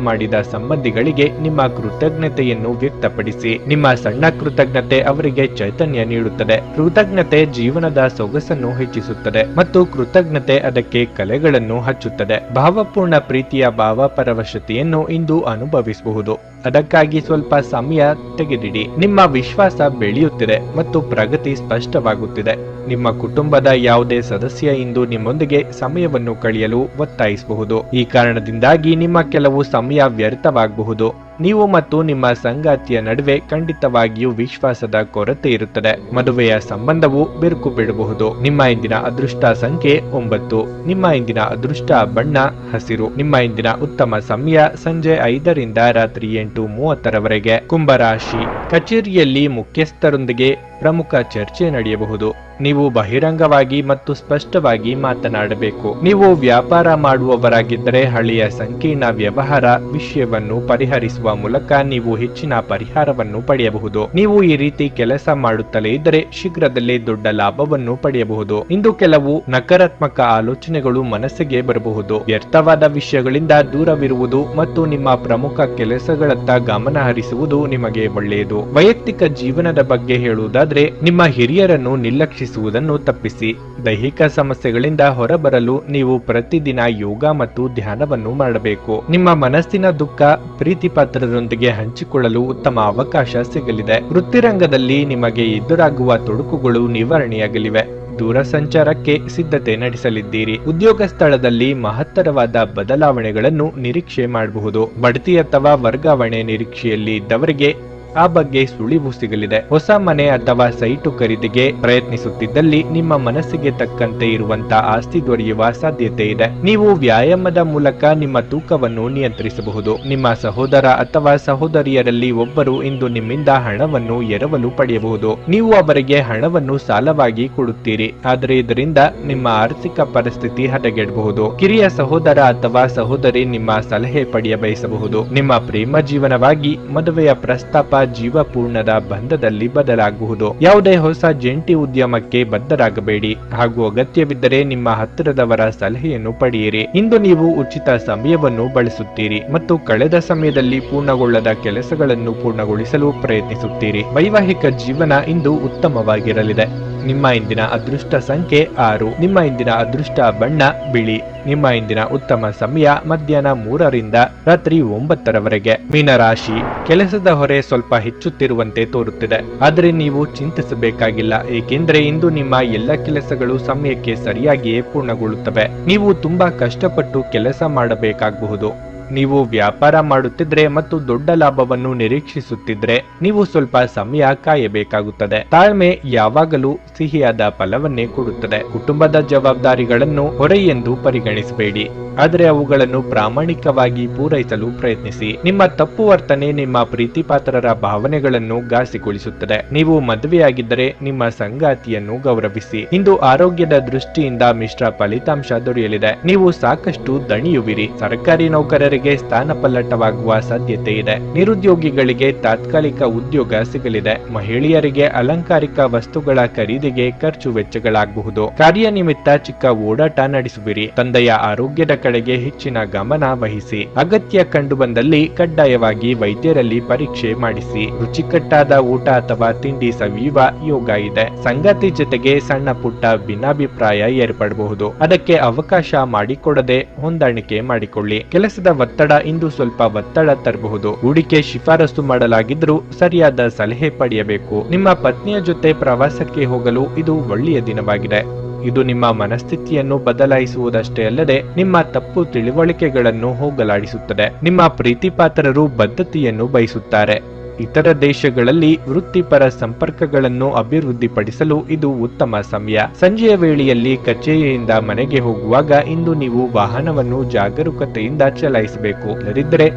ಮಾಡಿದ ಸಂಬಂಧಿಗಳಿಗೆ ನಿಮ್ಮ ಕೃತಜ್ಞತೆಯನ್ನು ವ್ಯಕ್ತಪಡಿಸಿ. ನಿಮ್ಮ ಸಣ್ಣ ಕೃತಜ್ಞತೆ ಅವರಿಗೆ ಚೈತನ್ಯ ನೀಡುತ್ತದೆ. ಕೃತಜ್ಞತೆ ಜೀವನದ ಸೊಗಸನ್ನು ಹೆಚ್ಚಿಸುತ್ತದೆ ಮತ್ತು ಕೃತಜ್ಞತೆ ಅದಕ್ಕೆ ಕಲೆಗಳನ್ನು ಹಚ್ಚುತ್ತದೆ. ಭಾವಪೂರ್ಣ ಪ್ರೀತಿಯ ಭಾವಪರವಶತೆಯನ್ನು ಇಂದು ಅನುಭವಿಸಬಹುದು. ಅದಕ್ಕಾಗಿ ಸ್ವಲ್ಪ ಸಮಯ ತೆಗೆದಿಡಿ. ನಿಮ್ಮ ವಿಶ್ವಾಸ ಬೆಳೆಯುತ್ತಿದೆ ಮತ್ತು ಪ್ರಗತಿ ಸ್ಪಷ್ಟವಾಗುತ್ತಿದೆ. ನಿಮ್ಮ ಕುಟುಂಬದ ಯಾವುದೇ ಸದಸ್ಯ ಇಂದು ನಿಮ್ಮೊಂದಿಗೆ ಸಮಯವನ್ನು ಕಳೆಯಲು ಒತ್ತಾಯಿಸಬಹುದು. ಈ ಕಾರಣದಿಂದಾಗಿ ನಿಮ್ಮ ಕೆಲವು ಸಮಯ ವ್ಯರ್ಥವಾಗಬಹುದು. ನೀವು ಮತ್ತು ನಿಮ್ಮ ಸಂಗಾತಿಯ ನಡುವೆ ಖಂಡಿತವಾಗಿಯೂ ವಿಶ್ವಾಸದ ಕೊರತೆ ಇರುತ್ತದೆ. ಮದುವೆಯ ಸಂಬಂಧವು ಬಿರುಕು ಬಿಡಬಹುದು. ನಿಮ್ಮ ಇಂದಿನ ಅದೃಷ್ಟ ಸಂಖ್ಯೆ 9. ನಿಮ್ಮ ಇಂದಿನ ಅದೃಷ್ಟ ಬಣ್ಣ ಹಸಿರು. ನಿಮ್ಮ ಇಂದಿನ ಉತ್ತಮ ಸಮಯ ಸಂಜೆ 5ರಿಂದ ರಾತ್ರಿ 8:30ರವರೆಗೆ. ಕುಂಭರಾಶಿ. ಕಚೇರಿಯಲ್ಲಿ ಮುಖ್ಯಸ್ಥರೊಂದಿಗೆ ಪ್ರಮುಖ ಚರ್ಚೆ ನಡೆಯಬಹುದು. ನೀವು ಬಹಿರಂಗವಾಗಿ ಮತ್ತು ಸ್ಪಷ್ಟವಾಗಿ ಮಾತನಾಡಬೇಕು. ನೀವು ವ್ಯಾಪಾರ ಮಾಡುವವರಾಗಿದ್ದರೆ ಹಳೆಯ ಸಂಕೀರ್ಣ ವ್ಯವಹಾರ ವಿಷಯವನ್ನು ಪರಿಹರಿಸುವ ಮೂಲಕ ನೀವು ಹೆಚ್ಚಿನ ಪರಿಹಾರವನ್ನು ಪಡೆಯಬಹುದು. ನೀವು ಈ ರೀತಿ ಕೆಲಸ ಮಾಡುತ್ತಲೇ ಇದ್ದರೆ ಶೀಘ್ರದಲ್ಲೇ ದೊಡ್ಡ ಲಾಭವನ್ನು ಪಡೆಯಬಹುದು. ಇಂದು ಕೆಲವು ನಕಾರಾತ್ಮಕ ಆಲೋಚನೆಗಳು ಮನಸ್ಸಿಗೆ ಬರಬಹುದು. ವ್ಯರ್ಥವಾದ ವಿಷಯಗಳಿಂದ ದೂರವಿರುವುದು ಮತ್ತು ನಿಮ್ಮ ಪ್ರಮುಖ ಕೆಲಸಗಳತ್ತ ಗಮನ ಹರಿಸುವುದು ನಿಮಗೆ ಒಳ್ಳೆಯದು. ವೈಯಕ್ತಿಕ ಜೀವನದ ಬಗ್ಗೆ ಹೇಳುವುದಾದರೆ ನಿಮ್ಮ ಹಿರಿಯರನ್ನು ನಿರ್ಲಕ್ಷಿಸುವುದನ್ನು ತಪ್ಪಿಸಿ. ದೈಹಿಕ ಸಮಸ್ಯೆಗಳಿಂದ ಹೊರಬರಲು ನೀವು ಪ್ರತಿದಿನ ಯೋಗ ಮತ್ತು ಧ್ಯಾನವನ್ನು ಮಾಡಬೇಕು. ನಿಮ್ಮ ಮನಸ್ಸಿನ ದುಃಖ ಪ್ರೀತಿಪಾತ್ರರೊಂದಿಗೆ ಹಂಚಿಕೊಳ್ಳಲು ಉತ್ತಮ ಅವಕಾಶ ಸಿಗಲಿದೆ. ವೃತ್ತಿರಂಗದಲ್ಲಿ ನಿಮಗೆ ಎದುರಾಗುವ ತೊಡಕುಗಳು ನಿವಾರಣೆಯಾಗಲಿವೆ. ದೂರ ಸಂಚಾರಕ್ಕೆ ಸಿದ್ಧತೆ ನಡೆಸಲಿದ್ದೀರಿ. ಉದ್ಯೋಗ ಸ್ಥಳದಲ್ಲಿ ಮಹತ್ತರವಾದ ಬದಲಾವಣೆಗಳನ್ನು ನಿರೀಕ್ಷೆ ಮಾಡಬಹುದು. ಬಡ್ತಿ ಅಥವಾ ವರ್ಗಾವಣೆ ನಿರೀಕ್ಷೆಯಲ್ಲಿ ಇದ್ದವರಿಗೆ ಆ ಬಗ್ಗೆ ಸುಳಿವು ಸಿಗಲಿದೆ. ಹೊಸ ಮನೆ ಅಥವಾ ಸೈಟು ಖರೀದಿಗೆ ಪ್ರಯತ್ನಿಸುತ್ತಿದ್ದಲ್ಲಿ ನಿಮ್ಮ ಮನಸ್ಸಿಗೆ ತಕ್ಕಂತೆ ಇರುವಂತಹ ಆಸ್ತಿ ದೊರೆಯುವ ಸಾಧ್ಯತೆ ಇದೆ. ನೀವು ವ್ಯಾಯಾಮದ ಮೂಲಕ ನಿಮ್ಮ ತೂಕವನ್ನು ನಿಯಂತ್ರಿಸಬಹುದು. ನಿಮ್ಮ ಸಹೋದರ ಅಥವಾ ಸಹೋದರಿಯರಲ್ಲಿ ಒಬ್ಬರು ಇಂದು ನಿಮ್ಮಿಂದ ಹಣವನ್ನು ಎರವಲು ಪಡೆಯಬಹುದು. ನೀವು ಅವರಿಗೆ ಹಣವನ್ನು ಸಾಲವಾಗಿ ಕೊಡುತ್ತೀರಿ, ಆದರೆ ಇದರಿಂದ ನಿಮ್ಮ ಆರ್ಥಿಕ ಪರಿಸ್ಥಿತಿ ಹದಗೆಡಬಹುದು. ಕಿರಿಯ ಸಹೋದರ ಅಥವಾ ಸಹೋದರಿ ನಿಮ್ಮ ಸಲಹೆ ಪಡೆಯ ಬಯಸಬಹುದು. ನಿಮ್ಮ ಪ್ರೇಮ ಜೀವನವಾಗಿ ಮದುವೆಯ ಪ್ರಸ್ತಾಪ ಜೀವಪೂರ್ಣದ ಬಂಧದಲ್ಲಿ ಬದಲಾಗಬಹುದು. ಯಾವುದೇ ಹೊಸ ಜಂಟಿ ಉದ್ಯಮಕ್ಕೆ ಬದ್ಧರಾಗಬೇಡಿ ಹಾಗೂ ಅಗತ್ಯವಿದ್ದರೆ ನಿಮ್ಮ ಹತ್ತಿರದವರ ಸಲಹೆಯನ್ನು ಪಡೆಯಿರಿ. ಇಂದು ನೀವು ಉಚಿತ ಸಮಯವನ್ನು ಬಳಸುತ್ತೀರಿ ಮತ್ತು ಕಳೆದ ಸಮಯದಲ್ಲಿ ಪೂರ್ಣಗೊಳ್ಳದ ಕೆಲಸಗಳನ್ನು ಪೂರ್ಣಗೊಳಿಸಲು ಪ್ರಯತ್ನಿಸುತ್ತೀರಿ. ವೈವಾಹಿಕ ಜೀವನ ಇಂದು ಉತ್ತಮವಾಗಿರಲಿದೆ. ನಿಮ್ಮ ಇಂದಿನ ಅದೃಷ್ಟ ಸಂಖ್ಯೆ 6. ನಿಮ್ಮ ಇಂದಿನ ಅದೃಷ್ಟ ಬಣ್ಣ ಬಿಳಿ. ನಿಮ್ಮ ಇಂದಿನ ಉತ್ತಮ ಸಮಯ ಮಧ್ಯಾಹ್ನ 3ರಿಂದ ರಾತ್ರಿ 9ರವರೆಗೆ. ಮೀನರಾಶಿ. ಕೆಲಸದ ಹೊರೆ ಸ್ವಲ್ಪ ಹೆಚ್ಚುತ್ತಿರುವಂತೆ ತೋರುತ್ತಿದೆ, ಆದರೆ ನೀವು ಚಿಂತಿಸಬೇಕಾಗಿಲ್ಲ, ಏಕೆಂದರೆ ಇಂದು ನಿಮ್ಮ ಎಲ್ಲ ಕೆಲಸಗಳು ಸಮಯಕ್ಕೆ ಸರಿಯಾಗಿಯೇ ಪೂರ್ಣಗೊಳ್ಳುತ್ತವೆ. ನೀವು ತುಂಬಾ ಕಷ್ಟಪಟ್ಟು ಕೆಲಸ ಮಾಡಬೇಕಾಗಬಹುದು. ನೀವು ವ್ಯಾಪಾರ ಮಾಡುತ್ತಿದ್ರೆ ಮತ್ತು ದೊಡ್ಡ ಲಾಭವನ್ನು ನಿರೀಕ್ಷಿಸುತ್ತಿದ್ರೆ ನೀವು ಸ್ವಲ್ಪ ಸಮಯ ಕಾಯಬೇಕಾಗುತ್ತದೆ. ತಾಳ್ಮೆ ಯಾವಾಗಲೂ ಸಿಹಿಯಾದ ಫಲವನ್ನೇ ಕೊಡುತ್ತದೆ. ಕುಟುಂಬದ ಜವಾಬ್ದಾರಿಗಳನ್ನು ಹೊರೆ ಎಂದು ಪರಿಗಣಿಸಬೇಡಿ, ಆದರೆ ಅವುಗಳನ್ನು ಪ್ರಾಮಾಣಿಕವಾಗಿ ಪೂರೈಸಲು ಪ್ರಯತ್ನಿಸಿ. ನಿಮ್ಮ ತಪ್ಪು ವರ್ತನೆ ನಿಮ್ಮ ಪ್ರೀತಿಪಾತ್ರರ ಭಾವನೆಗಳನ್ನು ಘಾಸಿಗೊಳಿಸುತ್ತದೆ. ನೀವು ಮದುವೆಯಾಗಿದ್ದರೆ ನಿಮ್ಮ ಸಂಗಾತಿಯನ್ನು ಗೌರವಿಸಿ. ಇಂದು ಆರೋಗ್ಯದ ದೃಷ್ಟಿಯಿಂದ ಮಿಶ್ರ ಫಲಿತಾಂಶ ದೊರೆಯಲಿದೆ. ನೀವು ಸಾಕಷ್ಟು ದಣಿಯುವಿರಿ. ಸರ್ಕಾರಿ ನೌಕರರಿಗೆ ಸ್ಥಾನಪಲ್ಲಟವಾಗುವ ಸಾಧ್ಯತೆ ಇದೆ. ನಿರುದ್ಯೋಗಿಗಳಿಗೆ ತಾತ್ಕಾಲಿಕ ಉದ್ಯೋಗ ಸಿಗಲಿದೆ. ಮಹಿಳೆಯರಿಗೆ ಅಲಂಕಾರಿಕ ವಸ್ತುಗಳ ಖರೀದಿಗೆ ಖರ್ಚು ವೆಚ್ಚಗಳಾಗಬಹುದು. ಕಾರ್ಯನಿಮಿತ್ತ ಚಿಕ್ಕ ಓಡಾಟ ನಡೆಸುವಿರಿ. ತಂದೆಯ ಆರೋಗ್ಯದ ಕಡೆಗೆ ಹೆಚ್ಚಿನ ಗಮನ ವಹಿಸಿ. ಅಗತ್ಯ ಕಂಡು ಬಂದಲ್ಲಿ ಕಡ್ಡಾಯವಾಗಿ ವೈದ್ಯರಲ್ಲಿ ಪರೀಕ್ಷೆ ಮಾಡಿಸಿ. ರುಚಿಕಟ್ಟಾದ ಊಟ ಅಥವಾ ತಿಂಡಿ ಸವಿಯುವ ಯೋಗ ಇದೆ. ಸಂಗಾತಿ ಜೊತೆಗೆ ಸಣ್ಣ ಪುಟ್ಟ ಭಿನ್ನಾಭಿಪ್ರಾಯ ಏರ್ಪಡಬಹುದು. ಅದಕ್ಕೆ ಅವಕಾಶ ಮಾಡಿಕೊಡದೆ ಹೊಂದಾಣಿಕೆ ಮಾಡಿಕೊಳ್ಳಿ. ಕೆಲಸದ ಒತ್ತಡ ಇಂದು ಸ್ವಲ್ಪ ಒತ್ತಡ ತರಬಹುದು. ಹೂಡಿಕೆ ಶಿಫಾರಸು ಮಾಡಲಾಗಿದ್ರೂ ಸರಿಯಾದ ಸಲಹೆ ಪಡೆಯಬೇಕು. ನಿಮ್ಮ ಪತ್ನಿಯ ಜೊತೆ ಪ್ರವಾಸಕ್ಕೆ ಹೋಗಲು ಇದು ಒಳ್ಳೆಯ ದಿನವಾಗಿದೆ. ಇದು ನಿಮ್ಮ ಮನಸ್ಥಿತಿಯನ್ನು ಬದಲಾಯಿಸುವುದಷ್ಟೇ ಅಲ್ಲದೆ ನಿಮ್ಮ ತಪ್ಪು ತಿಳುವಳಿಕೆಗಳನ್ನು ಹೋಗಲಾಡಿಸುತ್ತದೆ. ನಿಮ್ಮ ಪ್ರೀತಿಪಾತ್ರರು ಬದ್ಧತೆಯನ್ನು ಬಯಸುತ್ತಾರೆ. ಇತರ ದೇಶಗಳಲ್ಲಿ ವೃತ್ತಿಪರ ಸಂಪರ್ಕಗಳನ್ನು ಅಭಿವೃದ್ಧಿಪಡಿಸಲು ಇದು ಉತ್ತಮ ಸಮಯ. ಸಂಜೆಯ ವೇಳೆಯಲ್ಲಿ ಕಚೇರಿಯಿಂದ ಮನೆಗೆ ಹೋಗುವಾಗ ಇಂದು ನೀವು ವಾಹನವನ್ನು ಜಾಗರೂಕತೆಯಿಂದ ಚಲಾಯಿಸಬೇಕು. ಇಲ್ಲದಿದ್ದರೆ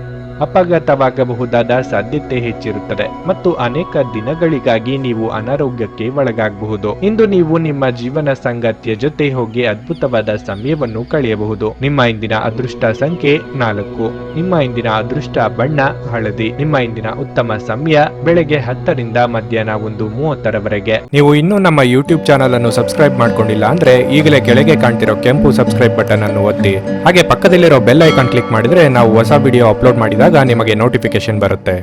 ಅಪಘಾತವಾಗಬಹುದಾದ ಸಾಧ್ಯತೆ ಹೆಚ್ಚಿರುತ್ತದೆ ಮತ್ತು ಅನೇಕ ದಿನಗಳಿಗಾಗಿ ನೀವು ಅನಾರೋಗ್ಯಕ್ಕೆ ಒಳಗಾಗಬಹುದು. ಇಂದು ನೀವು ನಿಮ್ಮ ಜೀವನ ಸಂಗಾತಿಯ ಜೊತೆ ಹೋಗಿ ಅದ್ಭುತವಾದ ಸಮಯವನ್ನು ಕಳೆಯಬಹುದು. ನಿಮ್ಮ ಇಂದಿನ ಅದೃಷ್ಟ ಸಂಖ್ಯೆ 4. ನಿಮ್ಮ ಇಂದಿನ ಅದೃಷ್ಟ ಬಣ್ಣ ಹಳದಿ. ನಿಮ್ಮ ಇಂದಿನ ಉತ್ತಮ ಸಮಯ ಬೆಳಗ್ಗೆ 10 ರಿಂದ ಮಧ್ಯಾಹ್ನ 1:30 ನೀವು ಇನ್ನೂ ನಮ್ಮ ಯೂಟ್ಯೂಬ್ ಚಾನಲ್ ಅನ್ನು ಸಬ್ಸ್ಕ್ರೈಬ್ ಮಾಡ್ಕೊಂಡಿಲ್ಲ ಅಂದ್ರೆ ಈಗಲೇ ಕೆಳಗೆ ಕಾಣ್ತಿರೋ ಕೆಂಪು ಸಬ್ಸ್ಕ್ರೈಬ್ ಬಟನ್ ಅನ್ನು ಒತ್ತಿ. ಹಾಗೆ ಪಕ್ಕದಲ್ಲಿರೋ ಬೆಲ್ ಐಕಾನ್ ಕ್ಲಿಕ್ ಮಾಡಿದ್ರೆ ನಾವು ಹೊಸ ವಿಡಿಯೋ ಅಪ್ಲೋಡ್ ಮಾಡಿದಾಗ ನಿಮಗೆ ನೋಟಿಫಿಕೇಶನ್ ಬರುತ್ತೆ.